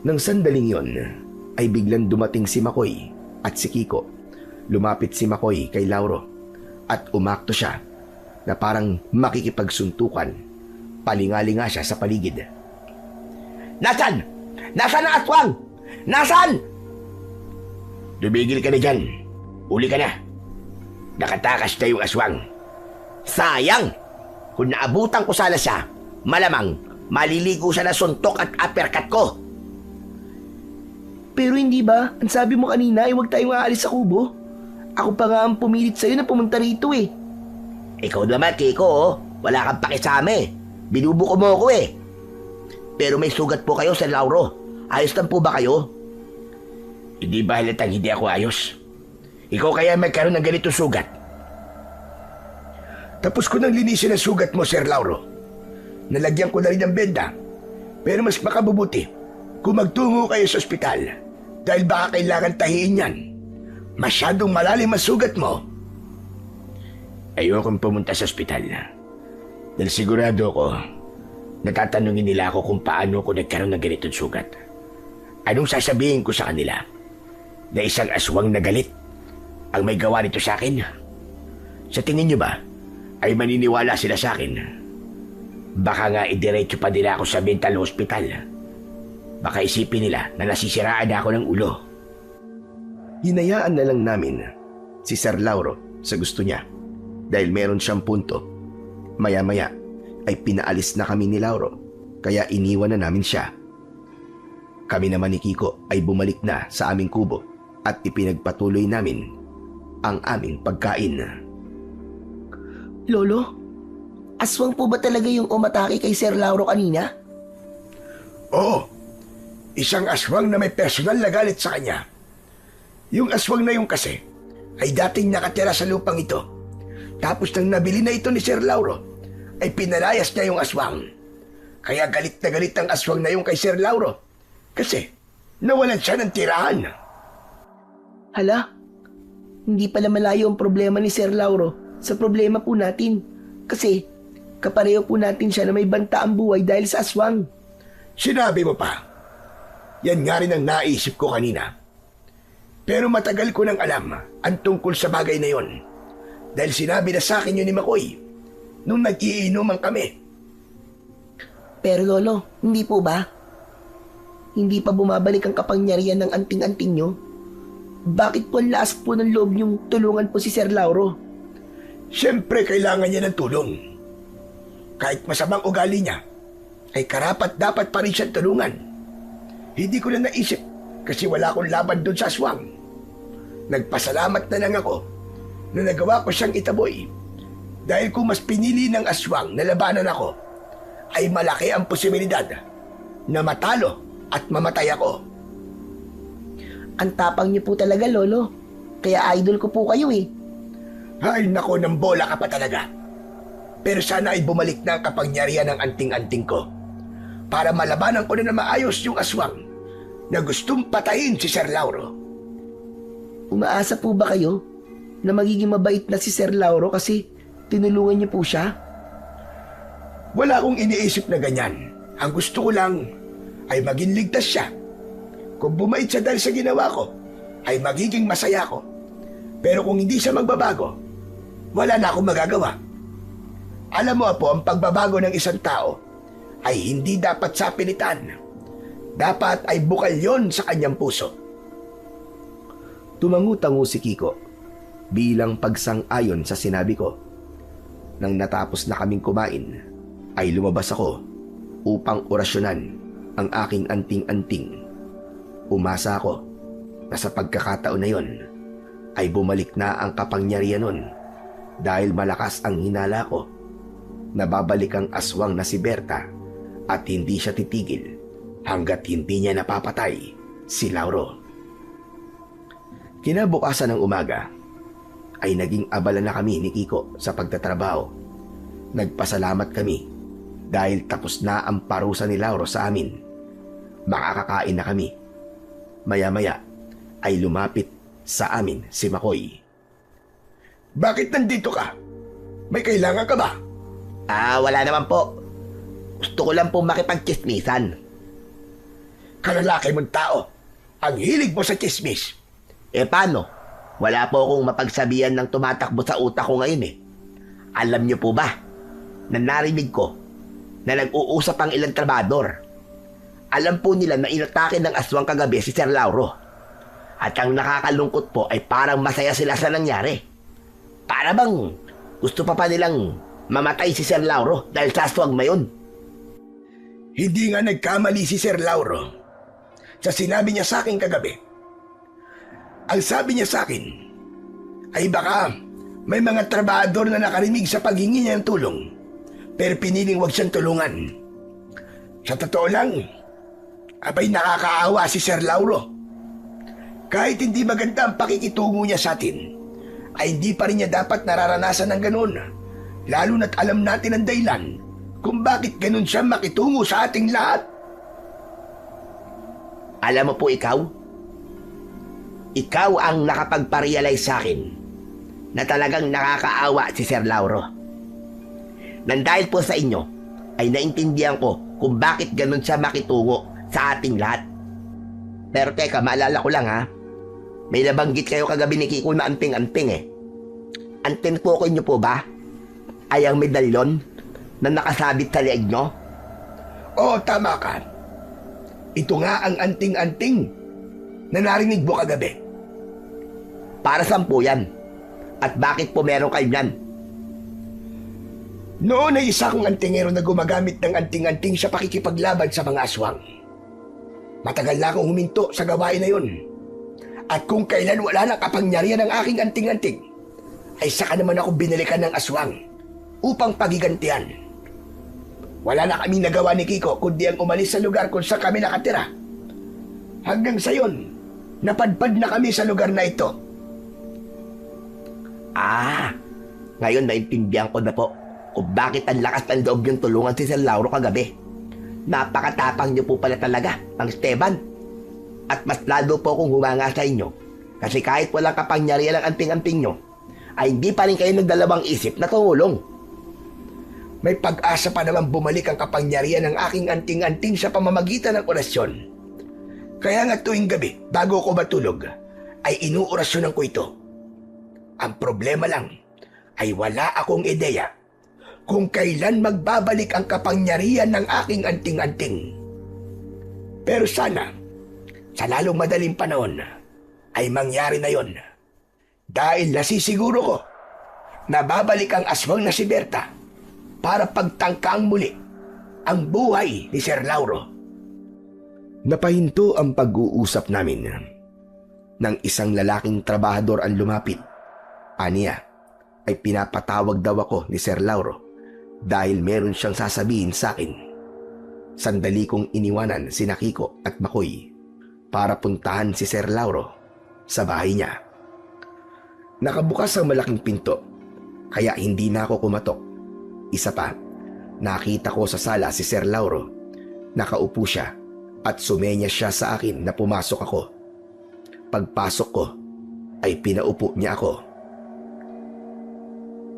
Nang sandaling yon, ay biglang dumating si Makoy at si Kiko. Lumapit si Makoy kay Lauro at umakto siya na parang makikipagsuntukan. Palingalinga siya sa paligid. Nasaan? Nasaan ang aswang? Nasaan? Dumigil ka na dyan. Uli ka na. Nakatakas na yung aswang. Sayang! Kung naabutan ko sana siya, malamang maliligo siya na suntok at uppercut ko. Pero hindi ba, ang sabi mo kanina ay huwag tayong aalis sa kubo? Ako pa nga ang pumilit sa'yo na pumunta rito eh. Ikaw naman, Kiko, oh. Wala kang pakisame. Binubuko mo ako eh. Pero may sugat po kayo sa Lauro. Ayos lang po ba kayo? Hindi ba halatang hindi ako ayos? Ikaw kaya magkaroon ng ganitong sugat? Tapos ko nang linisin ang sugat mo, Sir Lauro. Nalagyan ko na rin ng benda. Pero mas makabubuti kung magtungo kayo sa ospital dahil baka kailangan tahiin yan. Masyadong malalim ang sugat mo. Ayokong pumunta sa ospital. Dahil sigurado ko, natatanungin nila ako kung paano ko nagkaroon ng ganitong sugat. Anong sasabihin ko sa kanila? Na isang aswang na galit ang may gawa nito sa akin? Sa tingin niyo ba, ay maniniwala sila sa akin? Baka nga idiretso pa nila ako sa mental hospital. Baka isipin nila na nasisiraan na ako ng ulo. Hinayaan na lang namin si Sir Lauro sa gusto niya dahil meron siyang punto. Maya-maya ay pinaalis na kami ni Lauro kaya iniwan na namin siya. Kami naman ni Kiko ay bumalik na sa aming kubo at ipinagpatuloy namin ang aming pagkain. Lolo, aswang po ba talaga yung umatake kay Sir Lauro kanina? Oo, isang aswang na may personal na galit sa kanya. Yung aswang na yung kasi ay dating nakatira sa lupang ito. Tapos nang nabili na ito ni Sir Lauro, ay pinalayas niya yung aswang. Kaya galit na galit ang aswang na yung kay Sir Lauro. Kasi nawalan siya ng tirahan. Hala, hindi pala malayo ang problema ni Sir Lauro sa problema po natin. Kasi kapareho po natin siya na may banta ang buhay dahil sa aswang. Sinabi mo pa. Yan nga rin ang naisip ko kanina. Pero matagal ko nang alam ang tungkol sa bagay na yon. Dahil sinabi na sa akin yun ni Makoy nung nag-iinuman kami. Pero Lolo, hindi po ba? Hindi pa bumabalik ang kapangyarihan ng anting-anting nyo? Bakit po ang lakas po ng loob nyong tulungan po si Sir Lauro? Siyempre kailangan niya ng tulong. Kahit masamang ugali niya, ay karapat dapat pa rin siyang tulungan. Hindi ko na naisip kasi wala akong laban doon sa aswang. Nagpasalamat na lang ako na nagawa ko siyang itaboy. Dahil kung mas pinili ng aswang na labanan ako, ay malaki ang posibilidad na matalo at mamatay ako. Ang tapang niyo po talaga, Lolo. Kaya idol ko po kayo eh. Ay nako, ng bola ka pa talaga. Pero sana ay bumalik na ang kapangyarihan ng anting-anting ko para malabanan ko na maayos yung aswang na gustong patayin si Sir Lauro. Umaasa po ba kayo na magiging mabait na si Sir Lauro kasi tinulungan niyo po siya? Wala akong iniisip na ganyan. Ang gusto ko lang ay maging ligtas siya. Kung bumait siya dahil sa ginawa ko, ay magiging masaya ko. Pero kung hindi siya magbabago, wala na akong magagawa. Alam mo po, ang pagbabago ng isang tao ay hindi dapat sa pilitan. Dapat ay bukal yon sa kanyang puso. Tumangu-tango si Kiko bilang pagsang-ayon sa sinabi ko. Nang natapos na kaming kumain, ay lumabas ako upang orasyonan ang aking anting-anting. Umasa ako na sa pagkakataon na yon ay bumalik na ang kapangyarihan nun dahil malakas ang hinala ko. Nababalik ang aswang na si Berta at hindi siya titigil hanggat hindi niya napapatay si Lauro. Kinabukasan ng umaga ay naging abala na kami ni Kiko sa pagtatrabaho. Nagpasalamat kami dahil tapos na ang parusa ni Lauro sa amin. Makakakain na kami. Maya-maya ay lumapit sa amin si Makoy. Bakit nandito ka? May kailangan ka ba? Wala naman po. Gusto ko lang po makipagchismisan. Kalalaki mong tao. Ang hilig mo sa chismis. Paano? Wala po akong mapagsabihan ng tumatakbo sa utak ko ngayon eh. Alam niyo po ba, na narinig ko na nag-uusap ang ilang trabador. Alam po nila na inatake ng aswang kagabi si Sir Lauro. At ang nakakalungkot po ay parang masaya sila sa nangyari. Para bang gusto pa nilang mamatay si Sir Lauro dahil sa aswang mayon. Hindi nga nagkamali si Sir Lauro sa sinabi niya sa akin kagabi. Ang sabi niya sa akin ay baka may mga trabador na nakarinig sa paghingi niya ng tulong pero piniling wag siyang tulungan. Sa totoo lang, abay nakakaawa si Sir Lauro. Kahit hindi maganda ang pakikitungo niya sa atin, ay hindi pa rin niya dapat nararanasan ng ganun. Lalo na't alam natin ang dahilan kung bakit ganun siya makitungo sa ating lahat. Alam mo po ikaw ang nakapagparealize sa akin na talagang nakakaawa si Sir Lauro. Nang dahil po sa inyo, ay naintindihan ko kung bakit ganun siya makitungo sa ating lahat. Pero teka, maalala ko lang ha, may nabanggit kayo kagabi ni Kiko na anting-anting eh. Ang tinutukoy niyo po ba ay ang medalyon na nakasabit sa leeg niyo? Oo, tama ka. Ito nga ang anting-anting na narinig mo kagabi. Para saan po yan? At bakit po meron kayo yan? Noon ay isa kong antingero na gumagamit ng anting-anting sa pakikipaglaban sa mga aswang. Matagal na akong huminto sa gawain na yun. At kung kailan wala nang kapangyarihan ng aking anting-anting, ay saka naman ako binalikan ng aswang upang pagigantihan. Wala na kaming nagawa ni Kiko kundi ang umalis sa lugar kung saan kami nakatira. Hanggang sa yon, napadpad na kami sa lugar na ito. Ngayon naintindihan ko na po kung bakit ang lakas ng loob yung tulungan si Sir Lauro kagabi. Napakatapang niyo po pala talaga, Mang Esteban. At mas lalo po akong humanga sa inyo kasi kahit walang kapangyarihan ang anting-anting nyo, ay hindi pa rin kayo nagdalawang isip na tumulong. May pag-asa pa naman bumalik ang kapangyarihan ng aking anting-anting sa pamamagitan ng orasyon. Kaya nga tuwing gabi, bago ko matulog, ay inuorasyonan ko ito. Ang problema lang ay wala akong ideya kung kailan magbabalik ang kapangyarihan ng aking anting-anting. Pero sana, sa lalong madaling panahon, ay mangyari na yon. Dahil nasisiguro ko na babalik ang aswang na si Berta para pagtangkang muli ang buhay ni Sir Lauro. Napahinto ang pag-uusap namin. Nang isang lalaking trabahador ang lumapit, aniya ay pinapatawag daw ako ni Sir Lauro dahil meron siyang sasabihin sa akin. Sandali kong iniwanan si Kiko at Makoy para puntahan si Sir Lauro sa bahay niya. Nakabukas ang malaking pinto kaya hindi na ako kumatok. Isa pa, nakita ko sa sala si Sir Lauro. Nakaupo siya at sumenya siya sa akin na pumasok ako. Pagpasok ko ay pinaupo niya ako.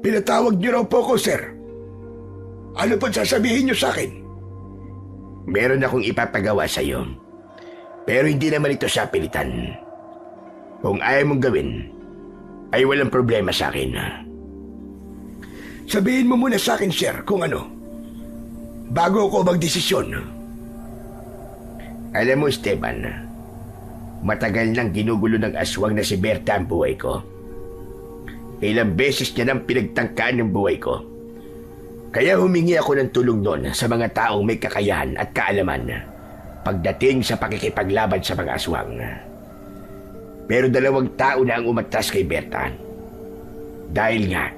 Pinatawag niyo raw po ko, sir. Ano pa sasabihin niyo sa akin? Meron akong ipapagawa sa iyo. Pero hindi naman ito sa pilitan. Kung ayaw mong gawin, ay walang problema sa akin. Sabihin mo muna sa akin, sir, kung ano. Bago ko magdesisyon. Alam mo, Esteban, matagal nang ginugulo ng aswang na si Berta ang buhay ko. Ilang beses niya nang pinagtangkaan ng buhay ko Kaya humingi ako ng tulong noon sa mga taong may kakayahan at kaalaman pagdating sa pakikipaglaban sa mga aswang. Pero 2 tao na ang umatras kay Berta. Dahil nga,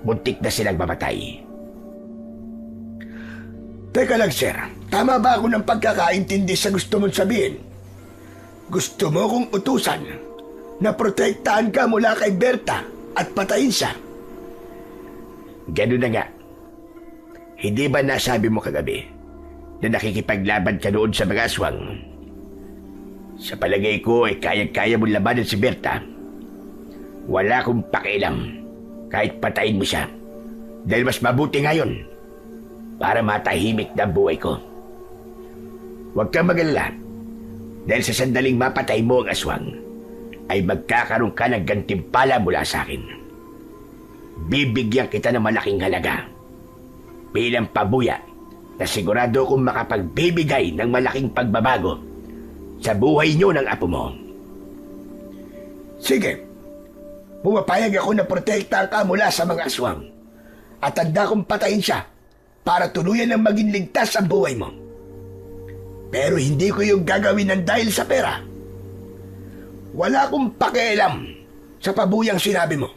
muntik na silang mamatay. Teka lang, sir. Tama ba ako ng pagkakaintindi sa gusto mong sabihin? Gusto mo kong utusan na protektahan ka mula kay Berta at patayin siya? Ganun na nga. Hindi ba nasabi mo kagabi na nakikipaglaban ka noon sa mga aswang? Sa palagay ko ay kayang-kaya mong labanan si Berta. Wala akong pakialam kahit patayin mo siya. Dahil mas mabuti ngayon para matahimik na buhay ko. Huwag kang mag-alala. Dahil sa sandaling mapatay mo ang aswang, ay magkakaroon ka ng gantimpala mula sa akin. Bibigyan kita ng malaking halaga bilang pabuya na sigurado kong makapagbibigay ng malaking pagbabago sa buhay niyo ng apo mo. Sige. Pumapayag ako na protektahan ka mula sa mga aswang at handa kong patayin siya para tuluyan ng maging ligtas ang buhay mo. Pero hindi ko yung gagawin ng dahil sa pera. Wala akong pakialam sa pabuyang sinabi mo.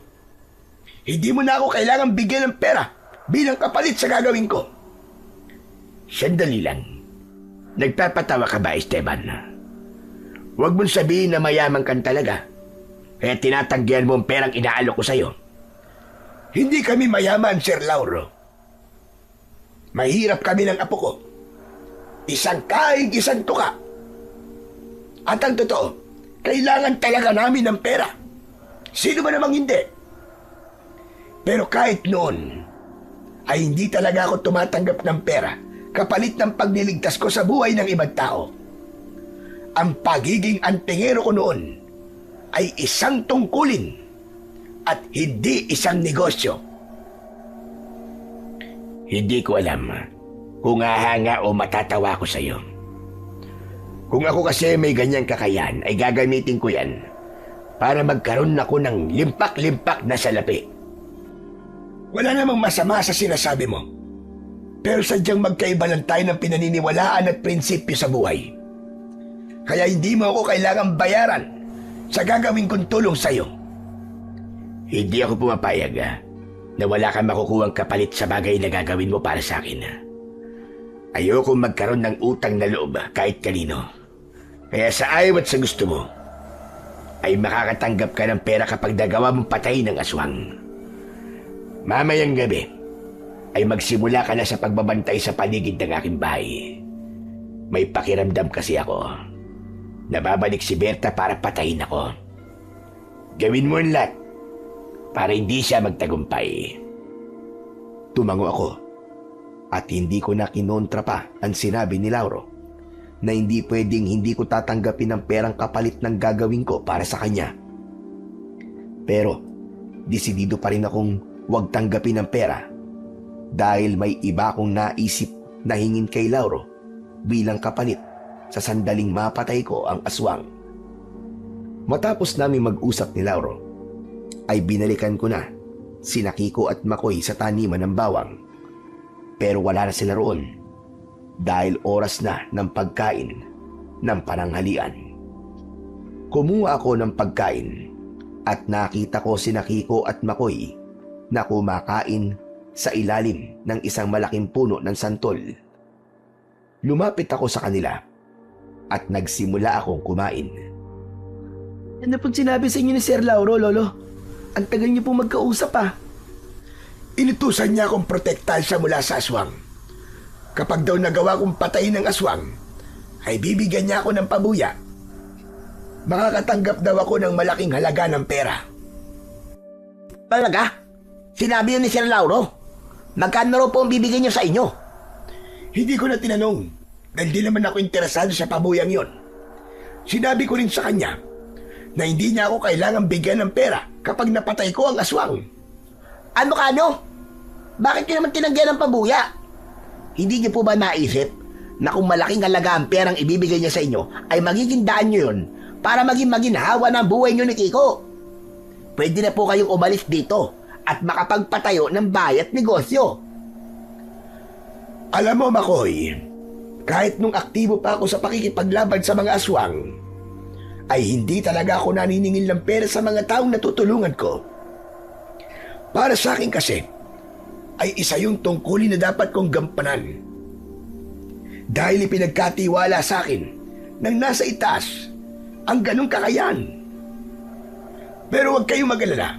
Hindi mo na ako kailangan bigyan ng pera bilang kapalit sa gagawin ko. Sandali lang. Nagpapatawa ka ba, Esteban? Huwag mong sabihin na mayaman kan talaga. Kaya tinatanggihan mo ang perang inaalok ko sa'yo. Hindi kami mayaman, Sir Lauro. Mahirap kami ng apo ko. Isang kaig, isang tuka. At ang totoo, kailangan talaga namin ng pera. Sino ba namang hindi? Pero kahit noon, ay hindi talaga ako tumatanggap ng pera kapalit ng pagliligtas ko sa buhay ng ibang tao. Ang pagiging antingero ko noon ay isang tungkulin at hindi isang negosyo. Hindi ko alam kung hahanga o matatawa ko sa'yo. Kung ako kasi may ganyang kakayahan, ay gagamitin ko yan para magkaroon ako ng limpak-limpak na salapi. Wala namang masama sa sinasabi mo. Pero sadyang magkaiba lang tayo ng pinaniniwalaan at prinsipyo sa buhay. Kaya hindi mo ako kailangang bayaran sa gagawin kong tulong sa'yo. Hindi ako pumapayag na wala kang makukuhang kapalit sa bagay na gagawin mo para sa akin. Ayoko magkaroon ng utang na loob kahit kanino. Kaya sa ayaw at sa gusto mo, ay makakatanggap ka ng pera kapag nagawa mong patayin ng aswang. Mamayang gabi, ay magsimula ka na sa pagbabantay sa paligid ng aking bahay. May pakiramdam kasi ako. Nababalik si Berta para patayin ako. Gawin mo ang lahat para hindi siya magtagumpay. Tumango ako at hindi ko na kinontra pa ang sinabi ni Lauro na hindi pwedeng hindi ko tatanggapin ang perang kapalit ng gagawin ko para sa kanya. Pero desidido pa rin akong huwag tanggapin ang pera dahil may iba akong naisip na hingin kay Lauro bilang kapalit sa sandaling mapatay ko ang aswang. Matapos namin mag-usap ni Lauro, ay binalikan ko na sina Kiko at Makoy sa taniman ng bawang. Pero wala na sila roon dahil oras na ng pagkain ng pananghalian. Kumuha ako ng pagkain at nakita ko sina Kiko at Makoy na kumakain sa ilalim ng isang malaking puno ng santol. Lumapit ako sa kanila at nagsimula akong kumain. Ano pong sinabi sa inyo ni Sir Lauro, Lolo? Ang tagal niyo pong magkausap Inutusan niya akong protektahan siya mula sa aswang. Kapag daw nagawa kong patayin ng aswang, ay bibigyan niya ako ng pabuya. Makakatanggap daw ako ng malaking halaga ng pera. Talaga? Sinabi yun ni Sir Lauro? Magkano raw po ang bibigyan niyo sa inyo? Hindi ko na tinanong dahil di naman ako interesado sa pabuyang yon. Sinabi ko rin sa kanya na hindi niya ako kailangang bigyan ng pera kapag napatay ko ang aswang. Ano ka no? Bakit niyo naman tinanggihan ng pabuya? Hindi niyo po ba naisip na kung malaking halaga ang perang ibibigay niya sa inyo, ay magiging daan niyo yun para maging maginhawa ng buhay niyo ni Kiko? Pwede na po kayong umalis dito at makapagpatayo ng bahay at negosyo. Alam mo, Makoy, kahit nung aktibo pa ako sa pakikipaglaban sa mga aswang, ay hindi talaga ako naniningil ng pera sa mga taong natutulungan ko. Para sa akin kasi, ay isa yung tungkulin na dapat kong gampanan. Dahil ipinagkatiwala sa akin ng nasa itaas ang ganong kakayahan. Pero huwag kayong mag-alala,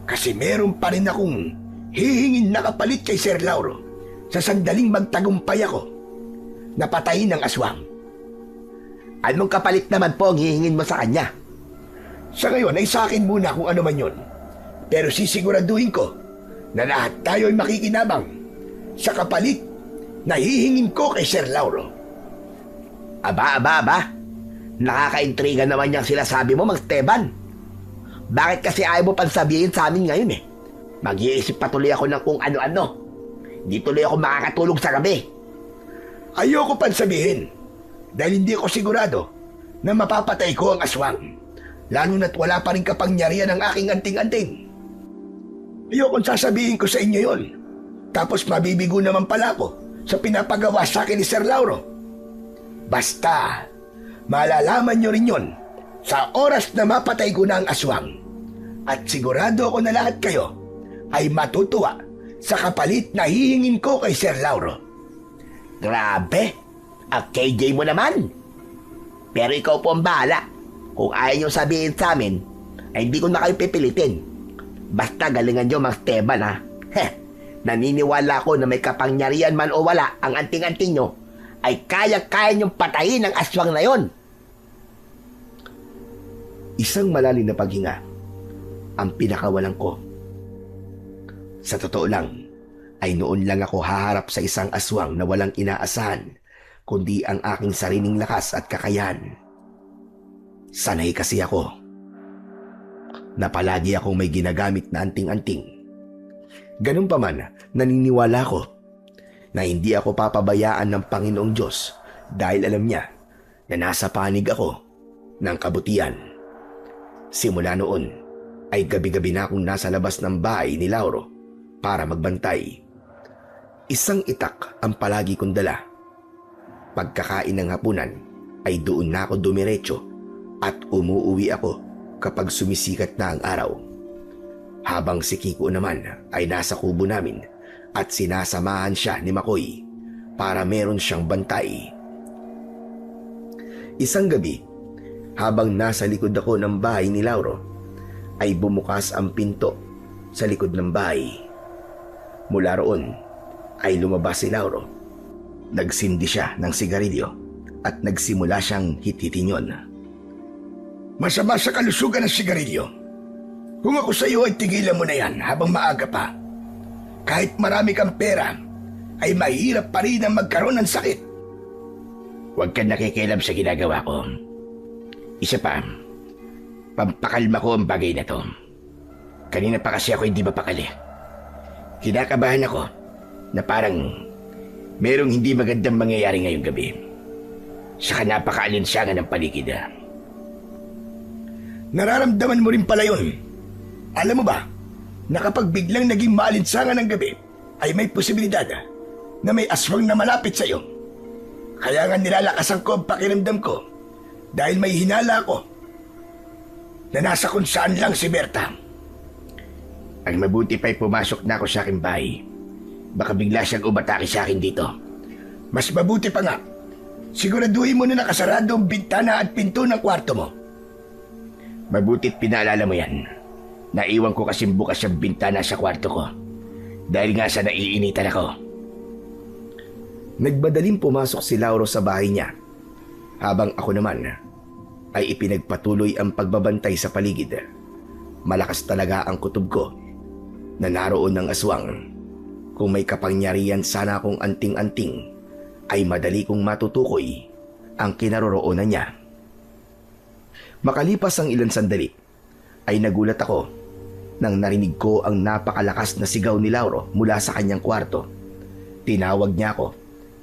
kasi meron pa rin akong hihingin na kapalit kay Sir Lauro sa sandaling magtagumpay ako na patayin ng aswang. Anong kapalit naman po ang hihingin mo sa kanya? Sa ngayon ay sa akin muna kung ano man yun. Pero sisiguraduhin ko na lahat tayo ay makikinabang sa kapalit na hihingin ko kay Sir Lauro. Aba. Nakakaintriga naman yung sinasabi mo, Mang Esteban. Bakit kasi ayaw mo pang sabihin sa amin ngayon eh? Mag-iisip pa tuloy ako ng kung ano-ano. Hindi tuloy ako makakatulog sa gabi. Ayoko pang sabihin dahil hindi ako sigurado na mapapatay ko ang aswang, lalo na't wala pa rin kapangyarihan ang aking anting-anting. Ayokong sasabihin ko sa inyo yon, tapos mabibigo naman pala ako sa pinapagawa sa akin ni Sir Lauro. Basta, malalaman nyo rin yon sa oras na mapatay ko na ang aswang. At sigurado ako na lahat kayo ay matutuwa sa kapalit na hihingin ko kay Sir Lauro. Grabe, ang KJ mo naman. Pero ikaw po ang bahala. Kung ayaw nyo sabihin sa amin, ay hindi ko na kayo pipilitin. Basta galingan nyo, Mang Esteban, ha? Naniniwala ko na may kapangyarihan man o wala ang anting-anting nyo, ay kaya-kaya nyong patayin ang aswang na yon. Isang malalim na paghinga ang pinakawalan ko. Sa totoo lang, ay noon lang ako haharap sa isang aswang na walang inaasahan, kundi ang aking sariling lakas at kakayahan. Sanay kasi ako na palagi akong may ginagamit na anting-anting. Ganun pa man, naniniwala ko na hindi ako papabayaan ng Panginoong Diyos dahil alam niya na nasa panig ako ng kabutihan. Simula noon ay gabi-gabi na akong nasa labas ng bahay ni Lauro para magbantay. Isang itak ang palagi kong dala. Pagkakain ng hapunan ay doon na ako dumiretso at umuuwi ako kapag sumisikat na ang araw. Habang si Kiko naman ay nasa kubo namin at sinasamahan siya ni Makoy para meron siyang bantay. Isang gabi, habang nasa likod ako ng bahay ni Lauro, ay bumukas ang pinto sa likod ng bahay. Mula roon ay lumabas si Lauro. Nagsindi siya ng sigarilyo at nagsimula siyang hit-hitin yon. Masama sa kalusugan ng sigarilyo. Kung ako sa iyo ay tigilan mo na yan habang maaga pa. Kahit marami kang pera, ay mahirap pa rin ang magkaroon ng sakit. Huwag kang nakikialam sa ginagawa ko. Isa pa, pampakalma ko ang bagay na to. Kanina pa kasi ako hindi mapakali. Kinakabahan ako na parang merong hindi magandang mangyayari ngayong gabi. Saka napaka-alinsangan ng paligid. Nararamdaman mo rin pala yun. Alam mo ba, na kapag biglang naging maalinsangan ng gabi, ay may posibilidad na may aswang na malapit sa iyo. Kaya nga nilalakasan ko ang pakiramdam ko dahil may hinala ako na nasa kung saan lang si Berta. Ang mabuti pa'y pumasok na ako sa aking bahay. Baka bigla siyang umatake sa akin dito. Mas mabuti pa nga, siguraduhin mo na nakasarado ang bintana at pinto ng kwarto mo. Mabuti't pinaalala mo yan. Naiwan ko kasing bukas ang bintana sa kwarto ko dahil nga sa naiinitan ako. Nagmadaling pumasok si Lauro sa bahay niya, habang ako naman ay ipinagpatuloy ang pagbabantay sa paligid. Malakas talaga ang kutob ko na naroon ng aswang. Kung may kapangyarihan sana akong anting-anting, ay madali kong matutukoy ang kinaroroonan niya. Makalipas ang ilang sandali, ay nagulat ako nang narinig ko ang napakalakas na sigaw ni Lauro mula sa kanyang kwarto. Tinawag niya ako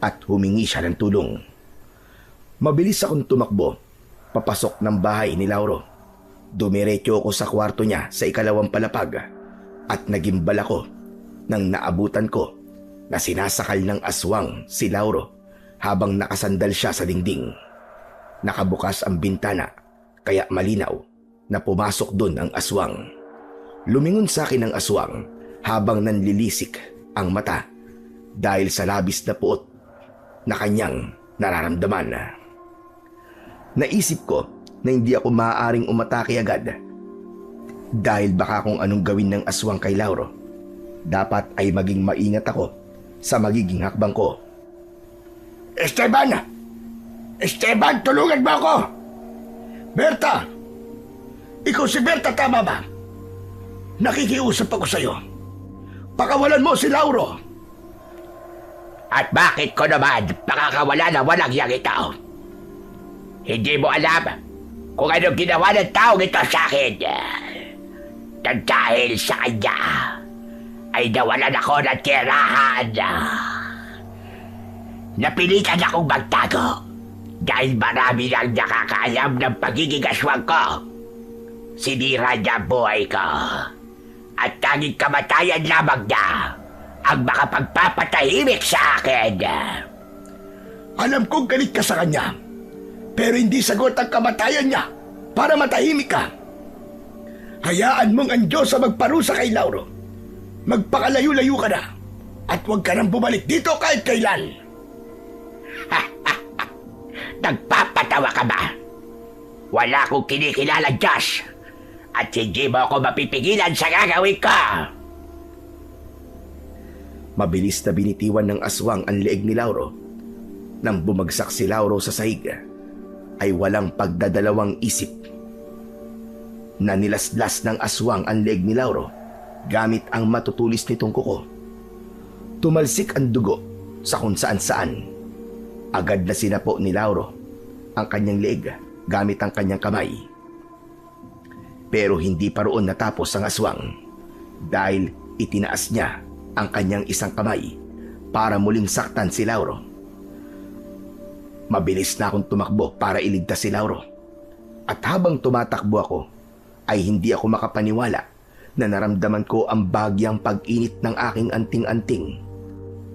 at humingi siya ng tulong. Mabilis akong tumakbo, papasok ng bahay ni Lauro. Dumiretso ako sa kwarto niya sa ikalawang palapag at nagimbal ako nang naabutan ko na sinasakal ng aswang si Lauro habang nakasandal siya sa dingding. Nakabukas ang bintana kaya malinaw na pumasok doon ang aswang. Lumingon sa akin ang aswang habang nanlilisik ang mata dahil sa labis na puot na kanyang nararamdaman. Naisip ko na hindi ako maaaring umatake agad dahil baka kung anong gawin ng aswang kay Lauro, dapat ay maging maingat ako sa magiging hakbang ko. Esteban! Esteban, tulungan mo ako! Berta! Ikaw si Berta, tama ba? Nakikiusap ako sa'yo. Pakawalan mo si Lauro. At bakit ko naman pakakawala na walang yang ito? Hindi mo alam kung anong ginawa ng taong ito sa akin. Nang dahil sa kanya, ay nawalan ako ng tirahan. Napilitan akong magtago dahil marami nang nakakaalam ng pagiging aswang ko. Sinira niya ang buhay ko at tanging kamatayan lamang niya ang makapagpapatahimik sa akin. Alam kong galit ka sa kanya, pero hindi sagot ang kamatayan niya para matahimik ka. Hayaan mong ang Diyos ang magparusa kay Lauro. Magpakalayo-layo ka na at huwag ka nang bumalik dito kahit kailan. Nagpapatawa ka ba? Wala akong kinikilala, Diyos, at hindi mo ako mapipigilan sa gagawin ko. Mabilis na binitiwan ng aswang ang leeg ni Lauro. Nang bumagsak si Lauro sa sahig, ay walang pagdadalawang isip. Nanilaslas ng aswang ang leeg ni Lauro gamit ang matutulis nitong kuko. Tumalsik ang dugo sa kung saan-saan. Agad na sinapo ni Lauro ang kanyang leeg gamit ang kanyang kamay. Pero hindi pa roon natapos ang aswang dahil itinaas niya ang kanyang isang kamay para muling saktan si Lauro. Mabilis na akong tumakbo para iligtas si Lauro. At habang tumatakbo ako, ay hindi ako makapaniwala na naramdaman ko ang bagyang pag-init ng aking anting-anting.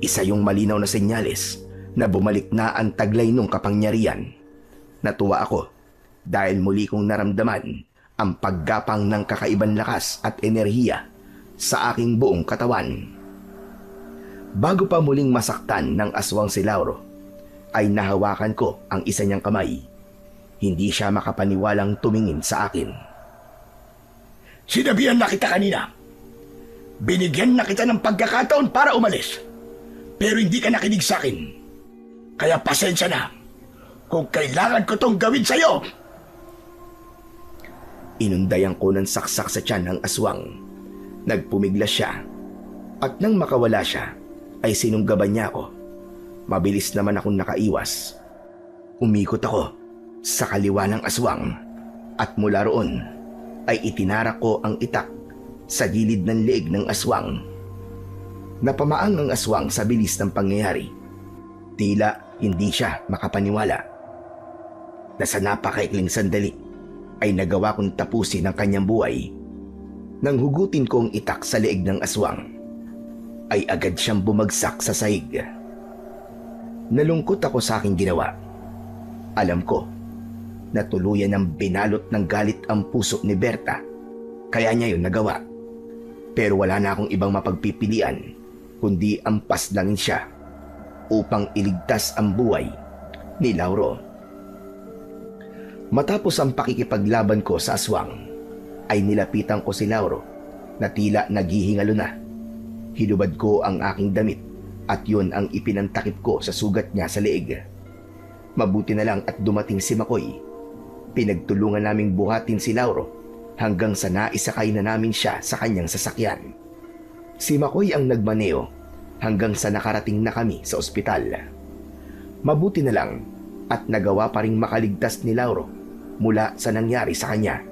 Isa yung malinaw na senyales na bumalik na ang taglay nung kapangyarihan. Natuwa ako dahil muli kong naramdaman ang paggapang ng kakaibang lakas at enerhiya sa aking buong katawan. Bago pa muling masaktan ng aswang si Lauro, ay nahawakan ko ang isa niyang kamay. Hindi siya makapaniwalang tumingin sa akin. Sinabihan na kita kanina. Binigyan na kita ng pagkakataon para umalis. Pero hindi ka nakinig sa akin. Kaya pasensya na kung kailangan ko tong gawin sa'yo. Inundayan ko ng saksak sa tiyan ng aswang. Nagpumiglas siya. At nang makawala siya, ay sinunggaban niya ako. Mabilis naman akong nakaiwas. Umikot ako sa kaliwa ng aswang at mula roon ay itinarak ko ang itak sa gilid ng leeg ng aswang. Napamaang ang aswang sa bilis ng pangyayari. Tila hindi siya makapaniwala na sa napakaikling sandali ay nagawa kong tapusin ang kanyang buhay. Nang hugutin ko ang itak sa leeg ng aswang, ay agad siyang bumagsak sa sahig. Nalungkot ako sa aking ginawa. Alam ko na tuluyan ng binalot ng galit ang puso ni Berta, kaya niya yun nagawa. Pero wala na akong ibang mapagpipilian kundi ang paslangin siya upang iligtas ang buhay ni Lauro. Matapos ang pakikipaglaban ko sa aswang, ay nilapitan ko si Lauro na tila naghihingalo na. Hinubad ko ang aking damit at yun ang ipinantakip ko sa sugat niya sa leeg. Mabuti na lang at dumating si Makoy. Pinagtulungan naming buhatin si Lauro hanggang sa naisakay na namin siya sa kanyang sasakyan. Si Makoy ang nagmaneo hanggang sa nakarating na kami sa ospital. Mabuti na lang at nagawa pa ring makaligtas ni Lauro mula sa nangyari sa kanya.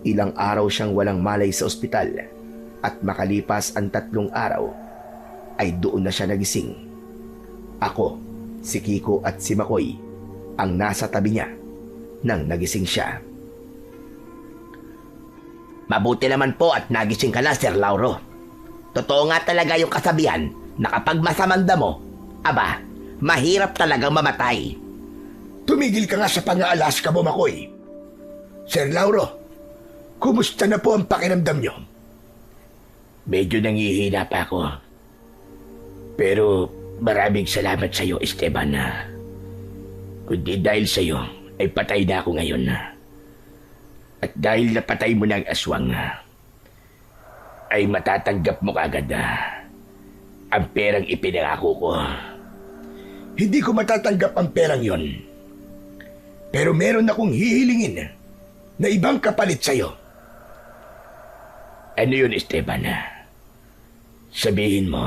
Ilang araw siyang walang malay sa ospital at makalipas ang 3 araw ay doon na siya nagising. Ako, si Kiko at si Makoy ang nasa tabi niya nang nagising siya. Mabuti naman po at nagising ka na, Sir Lauro. Totoo nga talaga yung kasabihan na kapag masamang damo, aba, mahirap talagang mamatay. Tumigil ka nga sa pang-aalaska mo, Makoy. Sir Lauro, kumusta na po ang pakiramdam niyo? Medyo nangihina pa ako. Pero maraming salamat sa iyo, Esteban. Kundi dahil sa iyo, ay patay na ako ngayon. At dahil napatay mo na ang aswang, ay matatanggap mo kagad ang perang ipinangako ko. Hindi ko matatanggap ang perang yon. Pero meron akong hihilingin na ibang kapalit sa'yo. Ano yun, Esteban? Sabihin mo.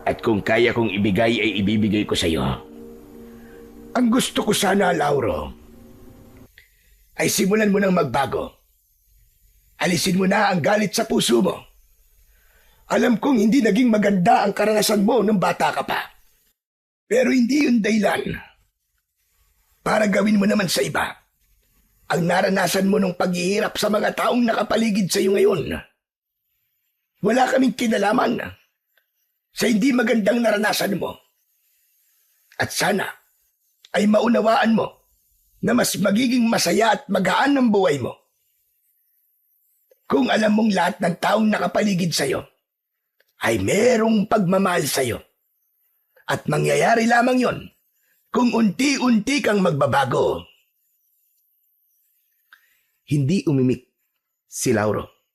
At kung kaya kong ibigay ay ibibigay ko sa iyo. Ang gusto ko sana, Lauro, ay simulan mo nang magbago. Alisin mo na ang galit sa puso mo. Alam kong hindi naging maganda ang karanasan mo nung bata ka pa. Pero hindi yun dahilan para gawin mo naman sa iba ang naranasan mo nung paghihirap sa mga taong nakapaligid sa iyo ngayon. Wala kaming kinalaman sa hindi magandang naranasan mo. At sana ay maunawaan mo na mas magiging masaya at magaan ang buhay mo kung alam mong lahat ng taong nakapaligid sa iyo ay merong pagmamahal sa iyo. At mangyayari lamang yon kung unti-unti kang magbabago. Hindi umimik si Lauro.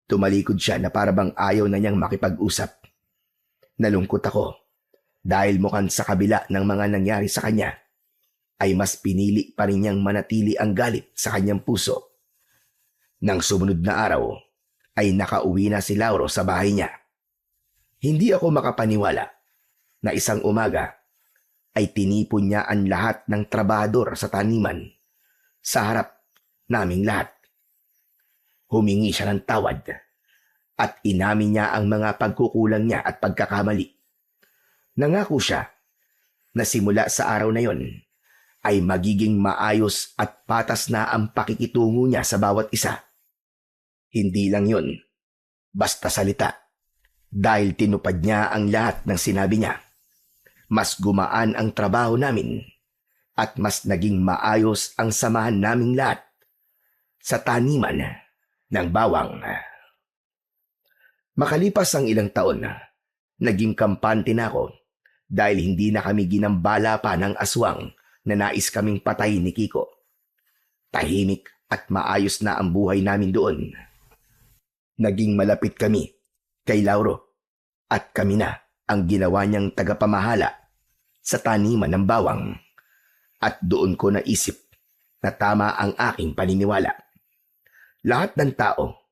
Tumalikod siya na parabang ayaw na niyang makipag-usap. Nalungkot ako dahil mukhang sa kabila ng mga nangyari sa kanya ay mas pinili pa rin niyang manatili ang galit sa kanyang puso. Nang sumunod na araw ay nakauwi na si Lauro sa bahay niya. Hindi ako makapaniwala na isang umaga ay tinipon niya ang lahat ng trabahador sa taniman sa harap naming lahat. Humingi siya ng tawad at inamin niya ang mga pagkukulang niya at pagkakamali. Nangako siya na simula sa araw na yon ay magiging maayos at patas na ang pakikitungo niya sa bawat isa. Hindi lang yon, basta salita, dahil tinupad niya ang lahat ng sinabi niya. Mas gumaan ang trabaho namin at mas naging maayos ang samahan naming lahat sa taniman ng bawang. Makalipas ang ilang taon, naging kampante na ako dahil hindi na kami ginambala pa ng aswang na nais kaming patay ni Kiko. Tahimik at maayos na ang buhay namin doon. Naging malapit kami kay Lauro at kami na ang ginawa niyang tagapamahala sa taniman ng bawang. At doon ko naisip na tama ang aking paniniwala. Lahat ng tao,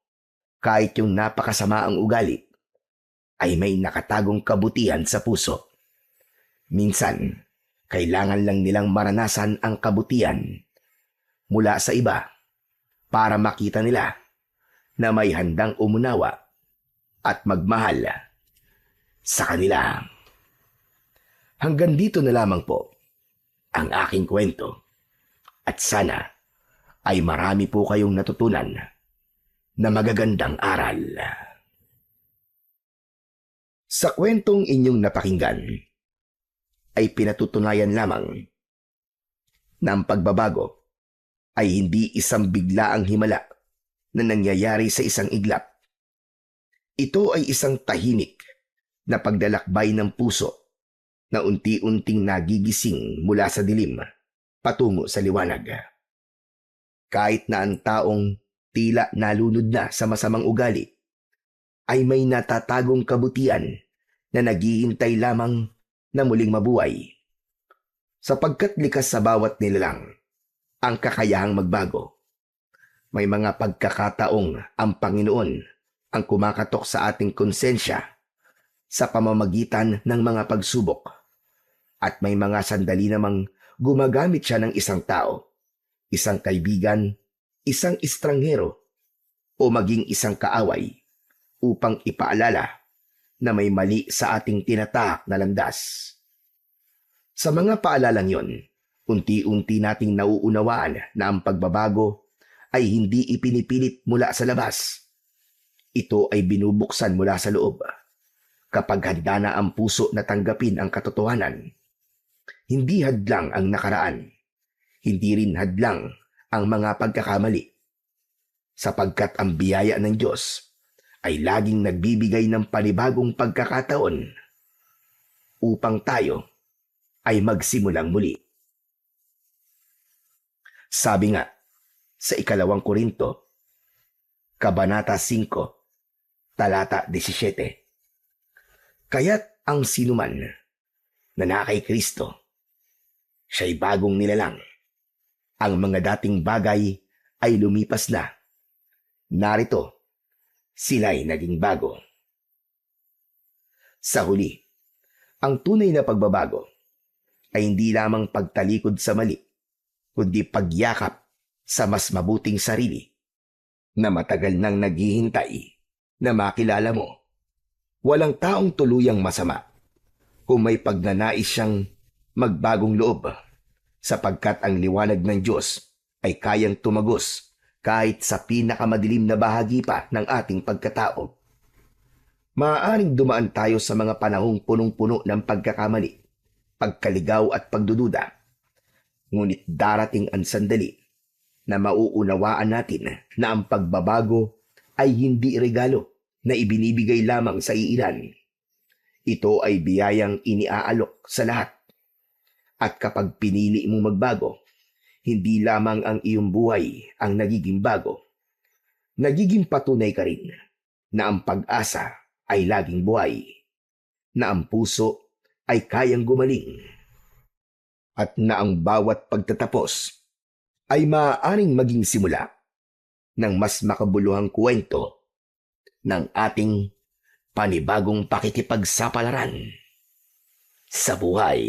kahit yung napakasama ang ugali, ay may nakatagong kabutihan sa puso. Minsan, kailangan lang nilang maranasan ang kabutihan mula sa iba para makita nila na may handang umunawa at magmahal sa kanila. Hanggang dito na lamang po ang aking kwento at sana ay marami po kayong natutunan na magagandang aral. Sa kwentong inyong napakinggan ay pinatutunayan lamang na ang pagbabago ay hindi isang biglaang himala na nangyayari sa isang iglap. Ito ay isang tahimik na paglalakbay ng puso na unti-unting nagigising mula sa dilim patungo sa liwanag. Kahit na ang taong tila nalunod na sa masamang ugali, ay may natatagong kabutihan na naghihintay lamang na muling mabuhay. Sapagkat likas sa bawat nilalang ang kakayahang magbago. May mga pagkakataong ang Panginoon ang kumakatok sa ating konsensya sa pamamagitan ng mga pagsubok. At may mga sandali namang gumagamit siya ng isang tao, isang kaibigan, isang estranghero, o maging isang kaaway upang ipaalala na may mali sa ating tinatahak na landas. Sa mga paalalang yon, unti-unti nating nauunawaan na ang pagbabago ay hindi ipinipilit mula sa labas. Ito ay binubuksan mula sa loob. Kapag handa na ang puso na tanggapin ang katotohanan, hindi hadlang ang nakaraan, hindi rin hadlang ang mga pagkakamali, sapagkat ang biyaya ng Diyos ay laging nagbibigay ng panibagong pagkakataon upang tayo ay magsimulang muli. Sabi nga sa 2 Korinto, Kabanata 5, Talata 17, kaya't ang sinuman na nakay Kristo, siya'y bagong nilalang. Ang mga dating bagay ay lumipas na. Narito, sila'y naging bago. Sa huli, ang tunay na pagbabago ay hindi lamang pagtalikod sa mali, kundi pagyakap sa mas mabuting sarili na matagal nang naghihintay na makilala mo. Walang taong tuluyang masama kung may pagnanais siyang magbagong loob, sapagkat ang liwanag ng Diyos ay kayang tumagos kahit sa pinakamadilim na bahagi pa ng ating pagkatao. Maaaring dumaan tayo sa mga panahong punong-puno ng pagkakamali, pagkaligaw at pagdududa. Ngunit darating ang sandali na mauunawaan natin na ang pagbabago ay hindi regalo na ibinibigay lamang sa iilan. Ito ay biyayang iniaalok sa lahat. At kapag pinili mo magbago, hindi lamang ang iyong buhay ang nagiging bago. Nagiging patunay ka rin na ang pag-asa ay laging buhay, na ang puso ay kayang gumaling, at na ang bawat pagtatapos ay maaaring maging simula ng mas makabuluhang kwento ng ating panibagong pakikipagsapalaran sa buhay.